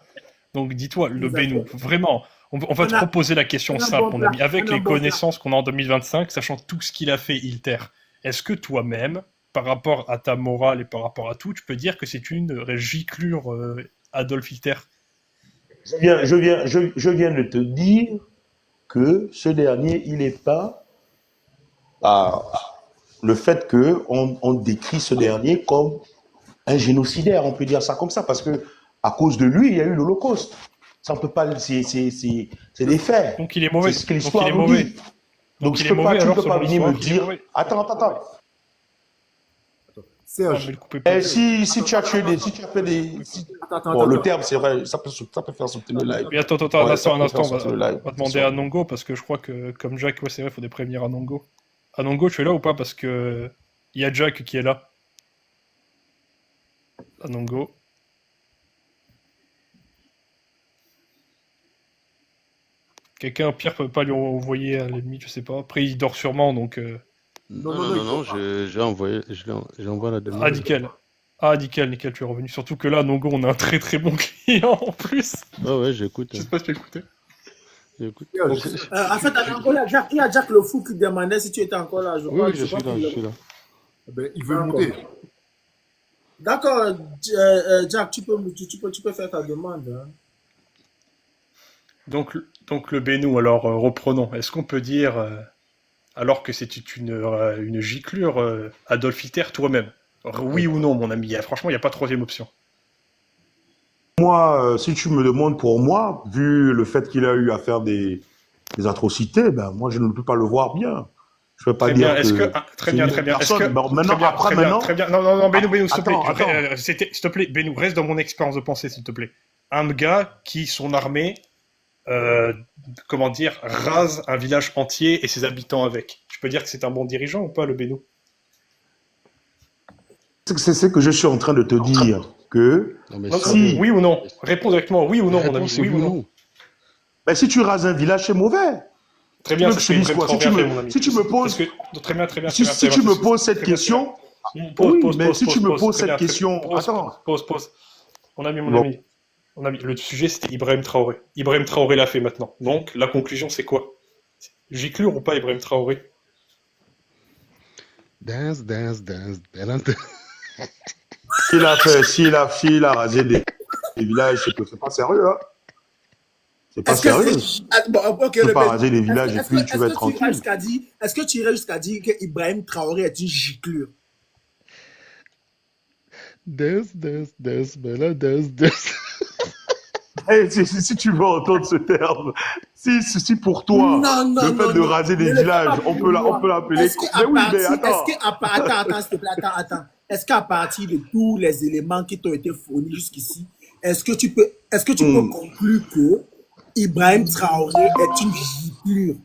A: Donc dis-toi, le Bénou, vraiment, on va te proposer la question simple, mon ami, avec les connaissances qu'on a en 2025, sachant tout ce qu'il a fait, Hitler. Est-ce que toi-même, par rapport à ta morale et par rapport à tout, tu peux dire que c'est une giclure Adolf Hitler?
G: Je viens de te dire que ce dernier, il n'est pas le fait qu'on décrit ce dernier comme un génocidaire, on peut dire ça comme ça, parce que à cause de lui, il y a eu l'Holocauste. Ça, on peut pas. C'est des faits.
A: Donc il est mauvais.
G: C'est ce que l'histoire nous dit. Donc tu ne peux pas venir me dire. Attends.
B: Serge,
G: Si tu as tué bon, le terme, c'est vrai, ça peut faire sauter le live.
A: Mais attends, un instant, on va demander à Nongo, parce que je crois que, comme Jack, ouais, c'est vrai, il faudrait prévenir Anongo. Anongo, tu es là ou pas? Parce que il y a Jack qui est là. Anongo. Quelqu'un, au pire, peut pas lui envoyer à l'ennemi, je sais pas. Après, il dort sûrement, donc...
F: Non, j'ai envoyé la demande.
A: Ah, nickel, tu es revenu. Surtout que là, Nongo, on a un très très bon client en plus.
F: Ah ouais, j'écoute.
A: Je sais pas si tu as écouté.
F: J'écoute.
E: En fait, il y a Jack le fou qui demandait si tu étais encore là.
F: Oui, je suis là.
B: ben, il veut monter.
E: D'accord, Jack, tu peux faire ta demande. Hein.
A: Donc le Bénou, alors reprenons. Est-ce qu'on peut dire, alors que c'est une giclure, Adolf Hitler toi-même? Oui ou non, mon ami? Franchement, il n'y a pas de troisième option.
G: Moi, si tu me demandes pour moi, vu le fait qu'il a eu à faire des atrocités, ben moi je ne peux pas le voir bien. Je peux pas
A: Très
G: dire
A: bien. Très bien. Est-ce que
G: maintenant,
A: très bien. Non, Bénou, s'il te plaît. S'il te plaît, Bénou, reste dans mon expérience de pensée, s'il te plaît. Un gars qui, son armée, rase un village entier et ses habitants avec. Tu peux dire que c'est un bon dirigeant ou pas, le Bénou?
G: c'est ce que je suis en train de te dire, que
A: si... Oui ou non? Réponds directement, oui ou non, mon ami? Oui ou non?
G: Ben, si tu rases un village, c'est mauvais.
A: Très bien,
G: si tu me poses, si tu me poses cette question, si tu me poses cette question, attends.
A: Pause. Mon ami, le sujet c'était Ibrahim Traoré. Ibrahim Traoré l'a fait maintenant. Donc la conclusion c'est quoi? Giclure ou pas Ibrahim Traoré?
F: Dance.
G: S'il a rasé des villages, c'est pas sérieux, hein. C'est pas sérieux. Tu peux pas raser des villages et puis tu vas être tranquille.
E: Est-ce que tu irais jusqu'à dire qu'Ibrahim Traoré est une giclure?
F: Dance.
G: Si tu veux entendre ce terme, si pour toi, le fait de raser des villages, on peut l'appeler.
E: Mais oui, mais attends. Attends, s'il te plaît, attends. est-ce qu'à partir de tous les éléments qui t'ont été fournis jusqu'ici, est-ce que tu peux conclure que Ibrahim Traoré est une giclure?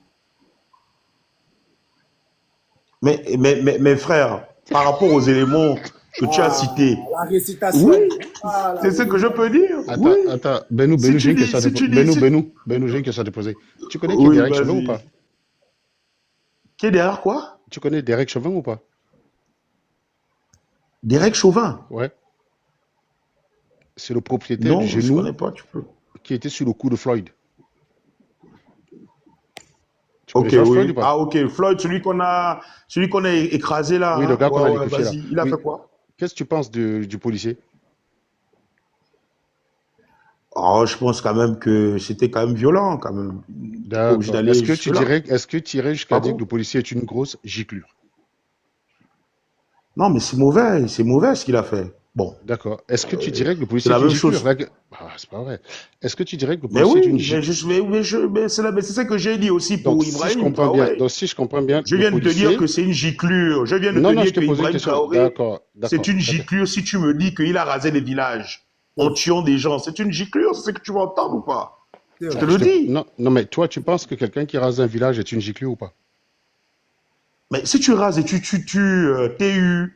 G: Mais frère, par rapport aux éléments que tu as cités,
E: La récitation.
G: oui, c'est ce que je peux dire. Oui.
F: Attends, Benou,
G: Si
F: j'ai
G: tu
F: une
G: dis,
F: question à te
G: si tu
F: poser.
G: dis, si-
F: Benou, j'ai une question à te poser. Tu connais qui est
G: Oui,
F: Derek Chauvin ou
G: vas-y.
F: pas?
G: Qui est derrière quoi?
F: Tu connais Derek Chauvin ou pas?
G: Derek Chauvin?
F: Ouais. C'est le propriétaire
G: Non,
F: du
G: je
F: genou
G: connais pas, tu peux.
F: qui était sur le cou de Floyd. Tu connais
G: Ok,
F: George Floyd
G: oui.
F: ou pas?
G: Ah, ok. Floyd, celui qu'on a écrasé là.
F: Oui, le
G: Hein?
F: gars qu'on a
G: Ouais,
F: liquéfié là.
G: vas-y. Il a
F: Oui.
G: fait quoi?
F: Qu'est-ce que tu penses du policier?
G: Oh, je pense quand même que c'était quand même violent, quand même. Il n'était pas obligé
F: D'accord.
G: d'aller jusque-là.
F: Est-ce que tu irais jusqu'à
G: Ah
F: dire que le
G: bon?
F: policier est une grosse giclure?
G: Non, mais c'est mauvais ce qu'il a fait. Bon,
F: D'accord. Est-ce que tu dirais que le
G: c'est
F: policier
G: la
F: est une
G: même
F: giclure?
G: chose.
F: Ah, c'est pas vrai. Est-ce que tu dirais que le
G: Mais
F: policier est une
G: oui,
F: giclure?
G: mais c'est ça que j'ai dit aussi
F: Donc,
G: pour
F: si je
G: Ibrahim
F: comprends bien,
G: Traoré. Je
F: le
G: viens de te dire
F: policier.
G: que c'est une giclure. Je viens de te
F: Non, non, je
G: dire
F: t'ai
G: que
F: posé une
G: Ibrahim
F: question.
G: Traoré,
F: D'accord,
G: c'est
F: d'accord.
G: une giclure si tu me dis qu'il a rasé les villages en tuant des gens. C'est une giclure, c'est ce que tu vas entendre ou pas? Je te le dis.
F: Non, non, mais toi, tu penses que quelqu'un qui rase un village est une giclure ou pas?
G: Mais si tu rases et tu tues TU,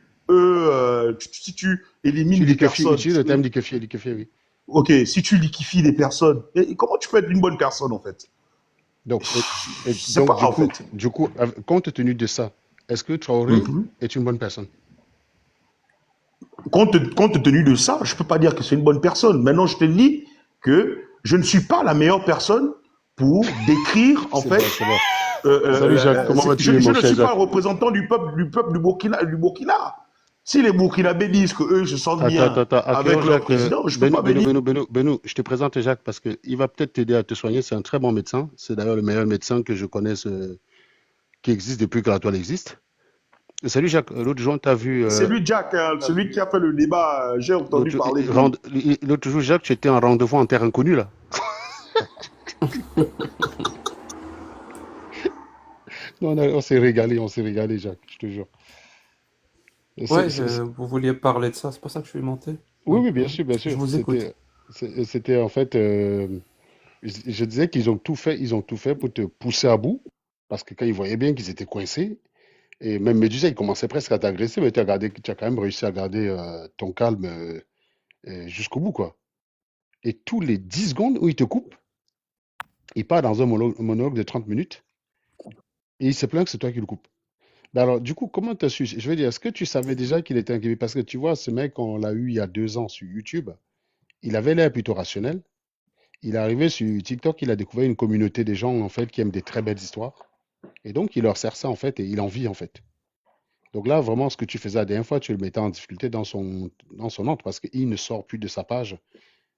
G: si tu élimines des personnes,
F: Utilise le terme liquéfié, oui.
G: ok, si tu liquifies des personnes, et comment tu peux être une bonne personne en fait?
F: Donc,
G: Je sais pas en fait.
F: du coup, compte tenu de ça, est-ce que Traoré est une bonne personne?
G: Compte tenu de ça, je peux pas dire que c'est une bonne personne. Maintenant, je te dis que je ne suis pas la meilleure personne pour décrire en
F: C'est
G: fait.
F: bon, c'est bon. Salut Jacques, comment vas-tu,
G: Je
F: mon
G: ne
F: cher
G: suis pas
F: Jacques?
G: le représentant du peuple du Burkina. Si les Burkinabés disent qu'eux se sentent bien
F: Attends,
G: avec
F: accueillons
G: leur
F: Jacques.
G: président, je peux pas venir.
F: Benou, je te présente Jacques parce qu'il va peut-être t'aider à te soigner. C'est un très bon médecin. C'est d'ailleurs le meilleur médecin que je connaisse qui existe depuis que la toile existe. Salut Jacques, l'autre jour, tu as vu.
G: C'est lui, Jack, celui qui a fait le débat. J'ai entendu parler de lui.
F: L'autre jour, Jacques, tu étais en rendez-vous en terre inconnue là. Non, on s'est régalé, Jacques, je te jure.
H: Ouais, vous vouliez parler de ça, c'est pour ça que je suis monté.
F: Oui,
H: Donc,
F: oui, bien sûr, bien sûr.
H: je vous écoute.
F: C'était en fait, je disais qu'ils ont tout fait pour te pousser à bout, parce que quand ils voyaient bien qu'ils étaient coincés, et même Médusa, il commençait presque à t'agresser, mais tu as quand même réussi à garder ton calme jusqu'au bout, quoi. Et tous les 10 secondes où il te coupe, il part dans un monologue de 30 minutes, et il se plaint que c'est toi qui le coupes. Ben alors, du coup, comment tu as su? Je veux dire, est-ce que tu savais déjà qu'il était inquiété? Parce que tu vois, ce mec, on l'a eu il y a 2 ans sur YouTube. Il avait l'air plutôt rationnel. Il est arrivé sur TikTok, il a découvert une communauté des gens, en fait, qui aiment des très belles histoires. Et donc, il leur sert ça, en fait, et il en vit, en fait. Donc là, vraiment, ce que tu faisais la dernière fois, tu le mettais en difficulté dans son ordre parce qu'il ne sort plus de sa page.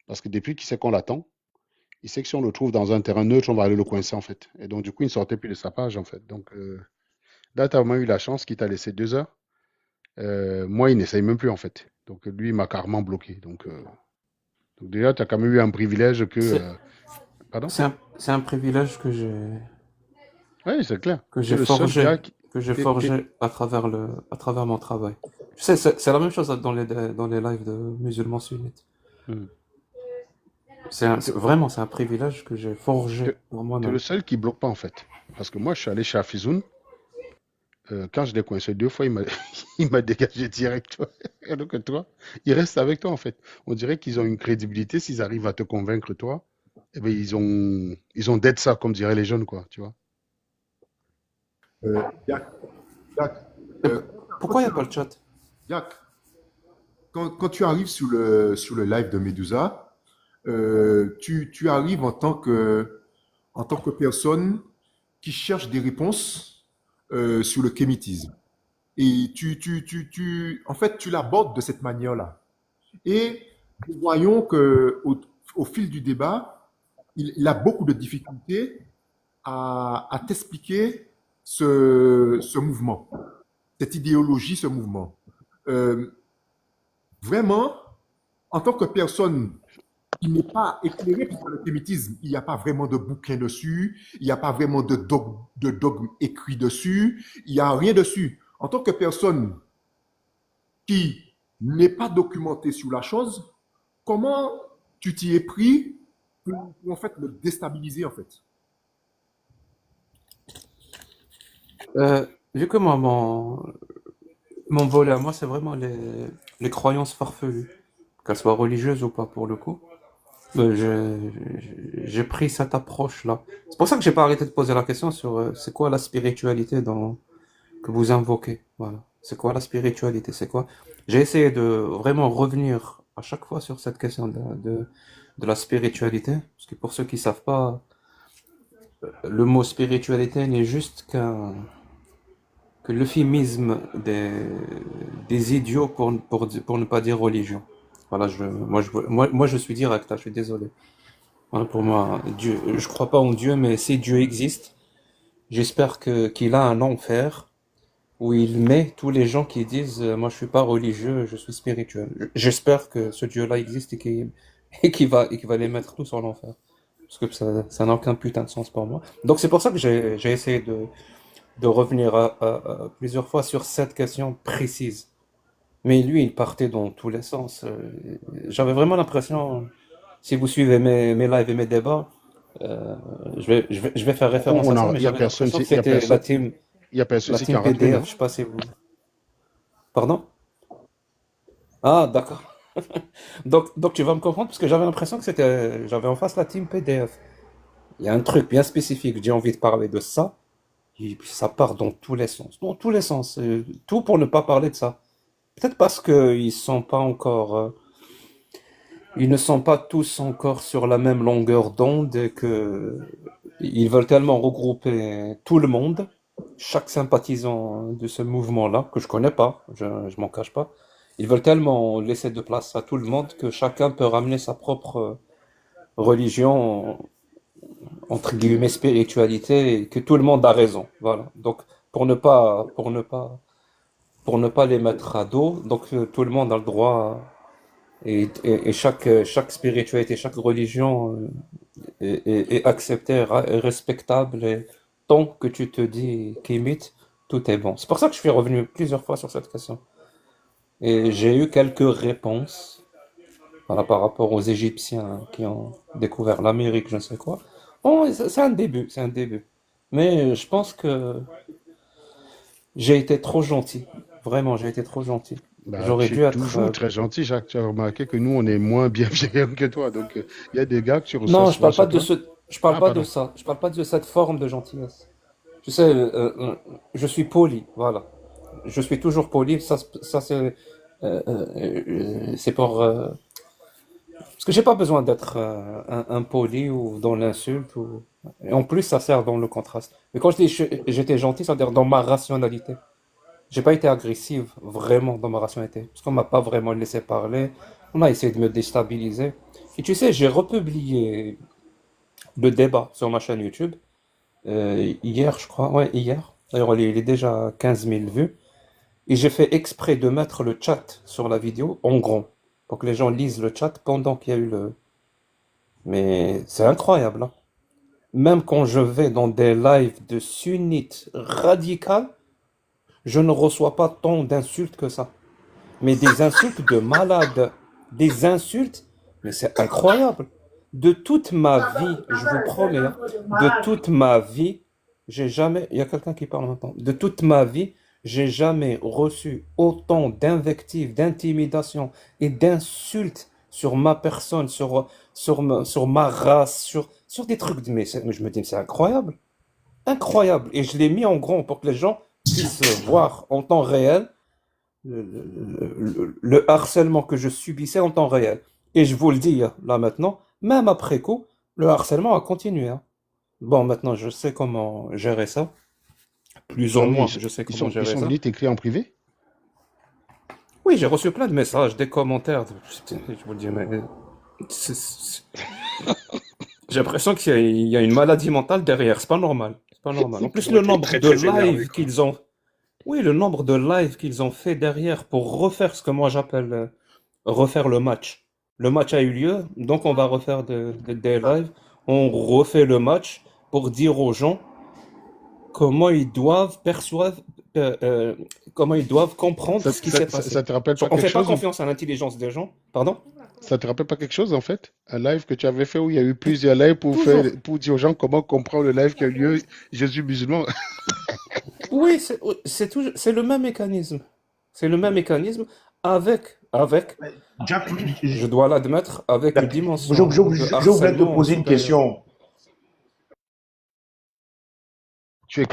F: Parce que depuis qu'il sait qu'on l'attend, il sait que si on le trouve dans un terrain neutre, on va aller le coincer, en fait. Et donc, du coup, il ne sortait plus de sa page, en fait. Donc, là, tu as vraiment eu la chance qu'il t'a laissé 2 heures. Moi, il n'essaye même plus, en fait. Donc, lui, il m'a carrément bloqué. Donc déjà, tu as quand même eu un privilège que.
H: C'est
F: Pardon?
H: c'est un privilège que
F: Oui, c'est clair.
H: j'ai
F: C'est le seul
H: forgé,
F: gars
H: à travers mon travail. Tu sais, c'est la même chose dans les lives de musulmans sunnites.
F: Hmm.
H: Vraiment, c'est un privilège que j'ai forgé
F: T'es
H: pour
F: t'es
H: moi-même.
F: le seul qui bloque pas, en fait. Parce que moi, je suis allé chez Afizoun. Quand je l'ai coincé 2 fois, il m'a dégagé direct. Tu vois. Et donc, toi, il reste avec toi, en fait. On dirait qu'ils ont une crédibilité. S'ils arrivent à te convaincre, toi, eh ben, ils ont d'être ça, comme diraient les jeunes, quoi. Tu vois.
B: Jack, Jack,
H: Et
B: euh,
H: pourquoi il n'y a pas le chat?
B: Jack, quand tu arrives sur le live de Medusa, tu arrives en tant que personne qui cherche des réponses sur le kémitisme. Et en fait, tu l'abordes de cette manière-là. Et nous voyons que au fil du débat, il a beaucoup de difficultés à t'expliquer ce mouvement, cette idéologie, ce mouvement. Euh, Vraiment, en tant que personne qui n'est pas éclairée par le kémitisme, il n'y a pas vraiment de bouquin dessus, il n'y a pas vraiment de dogme écrit dessus, il n'y a rien dessus. En tant que personne qui n'est pas documenté sur la chose, comment tu t'y es pris pour en fait le déstabiliser en fait?
H: Vu que moi, mon volet à moi, c'est vraiment les croyances farfelues, qu'elles soient religieuses ou pas pour le coup. J'ai pris cette approche-là. C'est pour ça que j'ai pas arrêté de poser la question sur c'est quoi la spiritualité que vous invoquez. Voilà. C'est quoi la spiritualité? C'est quoi? J'ai essayé de vraiment revenir à chaque fois sur cette question de la spiritualité. Parce que pour ceux qui savent pas, le mot spiritualité n'est juste que l'euphémisme des idiots pour ne pas dire religion. Voilà, moi, je suis direct, là, je suis désolé. Voilà, pour moi, Dieu, je crois pas en Dieu, mais si Dieu existe, j'espère qu'il a un enfer où il met tous les gens qui disent moi je suis pas religieux, je suis spirituel. J'espère que ce Dieu-là existe et qu'il va les mettre tous en enfer. Parce que ça n'a aucun putain de sens pour moi. Donc c'est pour ça que j'ai essayé de revenir plusieurs fois sur cette question précise. Mais lui, il partait dans tous les sens. J'avais vraiment l'impression, si vous suivez mes lives et mes débats, je vais faire référence à ça, mais
F: Il y a
H: j'avais
F: personne,
H: l'impression que
F: il y a
H: c'était
F: personne, il y a personne
H: la
F: ici qui
H: team
F: a rentré,
H: PDF,
F: non?
H: je sais pas si vous... Pardon? Ah, d'accord. Donc tu vas me comprendre, parce que j'avais l'impression que j'avais en face la team PDF. Il y a un truc bien spécifique, j'ai envie de parler de ça, et puis ça part dans tous les sens. Dans tous les sens. Tout pour ne pas parler de ça. Peut-être parce qu'ils sont pas encore... ils ne sont pas tous encore sur la même longueur d'onde et que ils veulent tellement regrouper tout le monde, chaque sympathisant de ce mouvement-là, que je connais pas, je m'en cache pas. Ils veulent tellement laisser de place à tout le monde que chacun peut ramener sa propre religion, entre guillemets spiritualité, et que tout le monde a raison. Voilà. Donc, pour ne pas les mettre à dos, donc tout le monde a le droit. Et chaque spiritualité, chaque religion est acceptée, est respectable, et tant que tu te dis qu'imite, tout est bon. C'est pour ça que je suis revenu plusieurs fois sur cette question. Et j'ai eu quelques réponses, voilà, par rapport aux Égyptiens qui ont découvert l'Amérique, je ne sais quoi. Bon, c'est un début, c'est un début. Mais je pense que j'ai été trop gentil. Vraiment, j'ai été trop gentil.
F: Bah,
H: J'aurais
F: tu es
H: dû être...
F: toujours très gentil, Jacques. Tu as remarqué que nous, on est moins bienveillants que toi. Donc, il y a des gars que tu reçois
H: Non, je
F: souvent
H: parle pas
F: sur
H: de
F: toi.
H: ce, je parle
F: Ah,
H: pas de
F: pardon.
H: ça. Je parle pas de cette forme de gentillesse. Tu sais, je suis poli, voilà. Je suis toujours poli. Ça c'est pour parce que j'ai pas besoin d'être impoli ou dans l'insulte ou. Et en plus, ça sert dans le contraste. Mais quand je dis j'étais gentil, ça veut dire dans ma rationalité. J'ai pas été agressive vraiment dans ma rationalité, parce qu'on m'a pas vraiment laissé parler. On a essayé de me déstabiliser. Et tu sais, j'ai republié le débat sur ma chaîne YouTube. Hier, je crois, ouais, hier. D'ailleurs, il est déjà 15 000 vues. Et j'ai fait exprès de mettre le chat sur la vidéo en grand, pour que les gens lisent le chat pendant qu'il y a eu le... Mais c'est incroyable, hein. Même quand je vais dans des lives de sunnites radicales, je ne reçois pas tant d'insultes que ça. Mais des insultes de malades. Des insultes, mais c'est incroyable. De toute ma vie, je vous promets, hein, de toute ma vie, j'ai jamais... Il y a quelqu'un qui parle maintenant. De toute ma vie, j'ai jamais reçu autant d'invectives, d'intimidations et d'insultes sur ma personne, sur ma race, sur des trucs. Mais je me dis, c'est incroyable. Incroyable. Et je l'ai mis en grand pour que les gens puissent voir en temps réel le harcèlement que je subissais en temps réel. Et je vous le dis là maintenant, même après coup, le harcèlement a continué, hein. Bon, maintenant je sais comment gérer ça.
F: Ils
H: Plus ou
F: sont,
H: moins,
F: ils,
H: je sais
F: ils
H: comment
F: sont, ils
H: gérer
F: sont
H: ça.
F: venus t'écrire en privé?
H: Oui, j'ai reçu plein de messages, des commentaires. Je vous le dis, mais j'ai l'impression qu'il y a une maladie mentale derrière. C'est pas normal. C'est pas normal. En plus,
A: Ils ont
H: le
A: été
H: nombre
A: très
H: de
A: très énervés,
H: lives
A: quoi.
H: qu'ils ont. Oui, le nombre de lives qu'ils ont fait derrière pour refaire ce que moi j'appelle refaire le match. Le match a eu lieu, donc on va refaire des lives. On refait le match pour dire aux gens comment ils doivent comment ils doivent comprendre
F: Ça,
H: ce qui
F: ça,
H: s'est
F: ça,
H: passé.
F: ça te rappelle pas
H: On
F: quelque
H: fait pas
F: chose?
H: confiance à l'intelligence des gens. Pardon?
F: Ça te rappelle pas quelque chose, en fait? Un live que tu avais fait où il y a eu plusieurs lives
H: Toujours.
F: pour dire aux gens comment comprendre le live qui a eu lieu Jésus musulman.
H: Oui, c'est le même mécanisme. C'est le même mécanisme avec,
G: Jack,
H: je dois l'admettre, avec une
G: je
H: dimension
G: je-
H: de
G: je voulais te
H: harcèlement
G: poser une
H: supérieure.
G: question.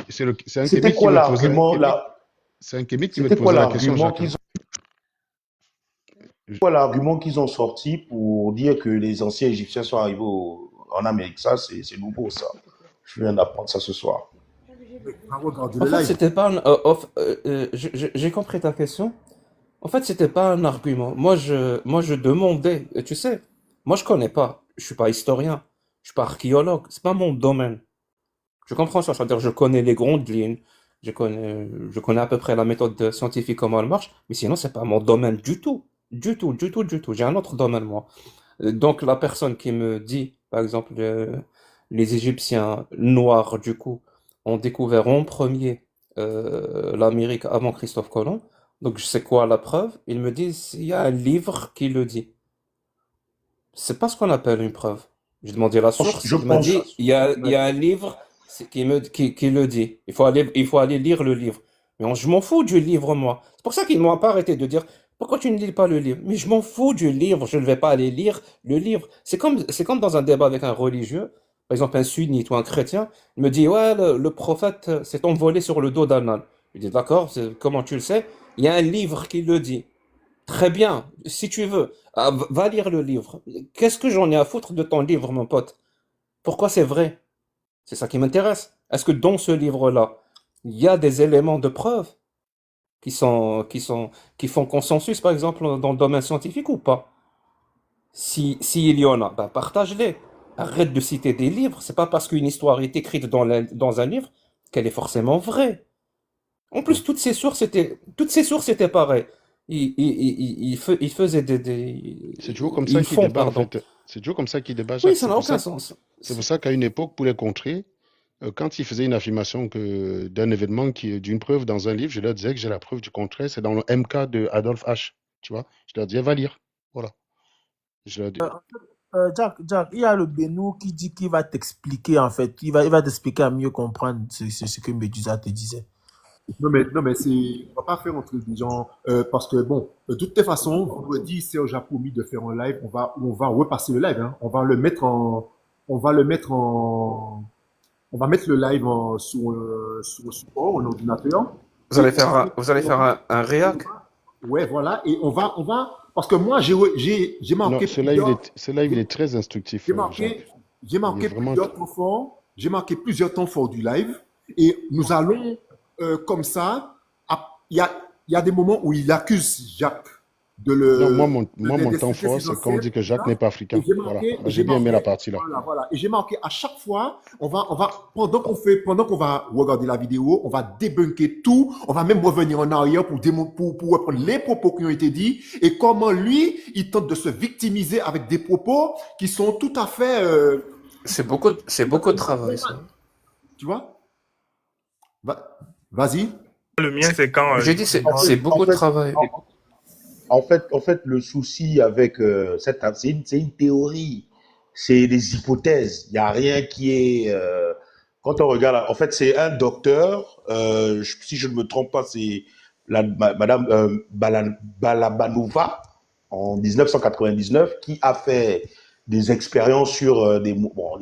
F: C'est un
G: C'était
F: kémite qui
G: quoi
F: veut te poser,
G: l'argument là?
F: c'est un kémite qui veut te
G: C'était quoi
F: poser la question,
G: l'argument
F: Jacques.
G: qu'ils ont sorti pour dire que les anciens Égyptiens sont arrivés en Amérique? Ça, c'est nouveau, ça. Je viens d'apprendre ça ce soir.
B: Va regarder
H: En
B: le
H: fait,
B: live.
H: c'était pas j'ai compris ta question. En fait, c'était pas un argument. Moi, je demandais, et tu sais, moi, je connais pas. Je suis pas historien. Je suis pas archéologue. C'est pas mon domaine. Je comprends ça. C'est-à-dire, je connais les grandes lignes. Je connais à peu près la méthode scientifique, comment elle marche. Mais sinon, c'est pas mon domaine du tout. Du tout, du tout, du tout. J'ai un autre domaine, moi. Donc, la personne qui me dit, par exemple, les Égyptiens noirs, du coup, ont découvert en premier l'Amérique avant Christophe Colomb. Donc, je sais quoi la preuve? Ils me disent, il y a un livre qui le dit. C'est pas ce qu'on appelle une preuve. J'ai demandé la source,
G: Je
H: il m'a dit,
G: pense.
H: il y a un livre qui le dit. Il faut aller lire le livre. Mais je m'en fous du livre, moi. C'est pour ça qu'ils m'ont pas arrêté de dire, pourquoi tu ne lis pas le livre? Mais je m'en fous du livre, je ne vais pas aller lire le livre. C'est comme dans un débat avec un religieux, par exemple un sunnite ou un chrétien, il me dit, ouais, le prophète s'est envolé sur le dos d'un âne. Je dis, d'accord, comment tu le sais? Il y a un livre qui le dit. Très bien, si tu veux, va lire le livre. Qu'est-ce que j'en ai à foutre de ton livre, mon pote? Pourquoi c'est vrai? C'est ça qui m'intéresse. Est-ce que dans ce livre-là, il y a des éléments de preuve qui font consensus, par exemple, dans le domaine scientifique ou pas? Si il y en a, bah, partage-les. Arrête de citer des livres. C'est pas parce qu'une histoire est écrite dans un livre qu'elle est forcément vraie. En plus, toutes ces sources étaient pareilles. Ils faisaient
F: C'est toujours comme ça
H: ils
F: qu'il
H: font,
F: débat, en
H: pardon.
F: fait. C'est toujours comme ça qu'il débat,
H: Oui,
F: Jacques.
H: ça n'a aucun sens.
F: C'est pour ça qu'à une époque, pour les contrer, quand ils faisaient une affirmation d'un événement, d'une preuve dans un livre, je leur disais que j'ai la preuve du contraire. C'est dans le MK de Adolphe H. Tu vois? Je leur disais, va lire. Voilà. Je leur dis,
E: Jack, il y a le Benou qui dit qu'il va t'expliquer, en fait. Il va t'expliquer à mieux comprendre ce que Medusa te disait.
B: Non, mais on va pas faire entre des gens, parce que bon, de toutes les façons, vendredi, Serge a promis de faire un live, on va repasser le live, hein. On va mettre le live sur le support, un ordinateur.
H: Vous allez faire un réac?
B: Ouais, voilà, et parce que moi, j'ai
F: non,
B: marqué
F: ce live, il est très instructif,
B: j'ai
F: Jacques.
B: marqué
F: Il est vraiment.
B: plusieurs temps forts. J'ai marqué plusieurs temps forts du live. Et nous allons, comme ça, il y a des moments où il accuse Jacques de
F: Non, moi,
B: de
F: mon temps
B: d'insulter
F: fort,
B: ses
F: c'est quand on
B: ancêtres,
F: dit que
B: tout
F: Jacques
B: ça.
F: n'est pas
B: Et
F: africain.
B: j'ai
F: Voilà.
B: marqué,
F: Moi, j'ai bien aimé la partie là.
B: voilà. Et j'ai marqué à chaque fois, pendant qu'on va regarder la vidéo, on va débunker tout. On va même revenir en arrière pour reprendre les propos qui ont été dits et comment lui, il tente de se victimiser avec des propos qui sont tout à fait,
H: C'est beaucoup de travail, ça.
B: tu vois? Vas-y.
A: Le mien, c'est quand.
H: J'ai dit, c'est
G: En
H: beaucoup de
G: fait,
H: travail.
G: en fait, le souci avec c'est une théorie, c'est des hypothèses. Il n'y a rien qui est. Quand on regarde, en fait, c'est un docteur, si je ne me trompe pas, c'est Madame Balabanova en 1999 qui a fait des expériences sur des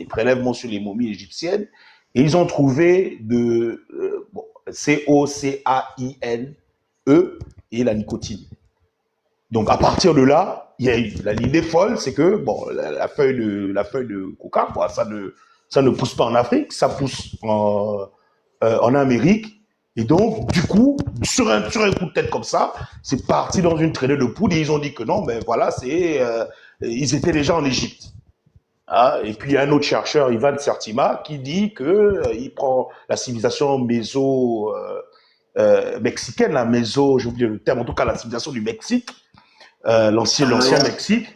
G: prélèvements sur les momies égyptiennes et ils ont trouvé COCAINE et la nicotine. Donc à partir de là, il y a l'idée folle, c'est que bon, la feuille de coca, quoi, ça ne pousse pas en Afrique, ça pousse en Amérique. Et donc, du coup, sur un coup de tête comme ça, c'est parti dans une traînée de poudre et ils ont dit que non, ben voilà, ils étaient déjà en Égypte. Ah, et puis il y a un autre chercheur, Ivan Sertima, qui dit que il prend la civilisation mexicaine, j'ai oublié le terme, en tout cas la civilisation du Mexique, l'ancien Mexique.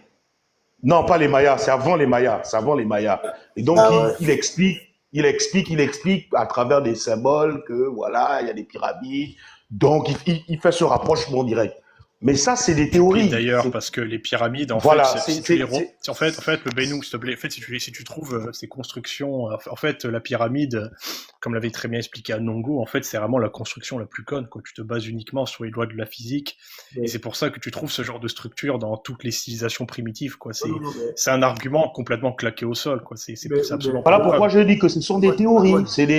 G: Non, pas les Mayas, c'est avant les Mayas. Et donc, il explique il explique à travers des symboles que voilà, il y a des pyramides. Donc, il fait ce rapprochement direct. Mais ça, c'est des
A: Et
G: théories.
A: d'ailleurs, parce que les pyramides, en
G: Voilà,
A: fait, si tu les en fait, le Benoît, s'il te plaît, en fait, si tu trouves ces constructions, en fait, la pyramide, comme l'avait très bien expliqué Anongo, en fait, c'est vraiment la construction la plus conne, quoi. Tu te bases uniquement sur les lois de la physique, et c'est pour ça que tu trouves ce genre de structure dans toutes les civilisations primitives, quoi. C'est un argument complètement claqué au sol, quoi. C'est absolument
G: Voilà
A: pas
G: pourquoi je dis que ce sont des théories. C'est des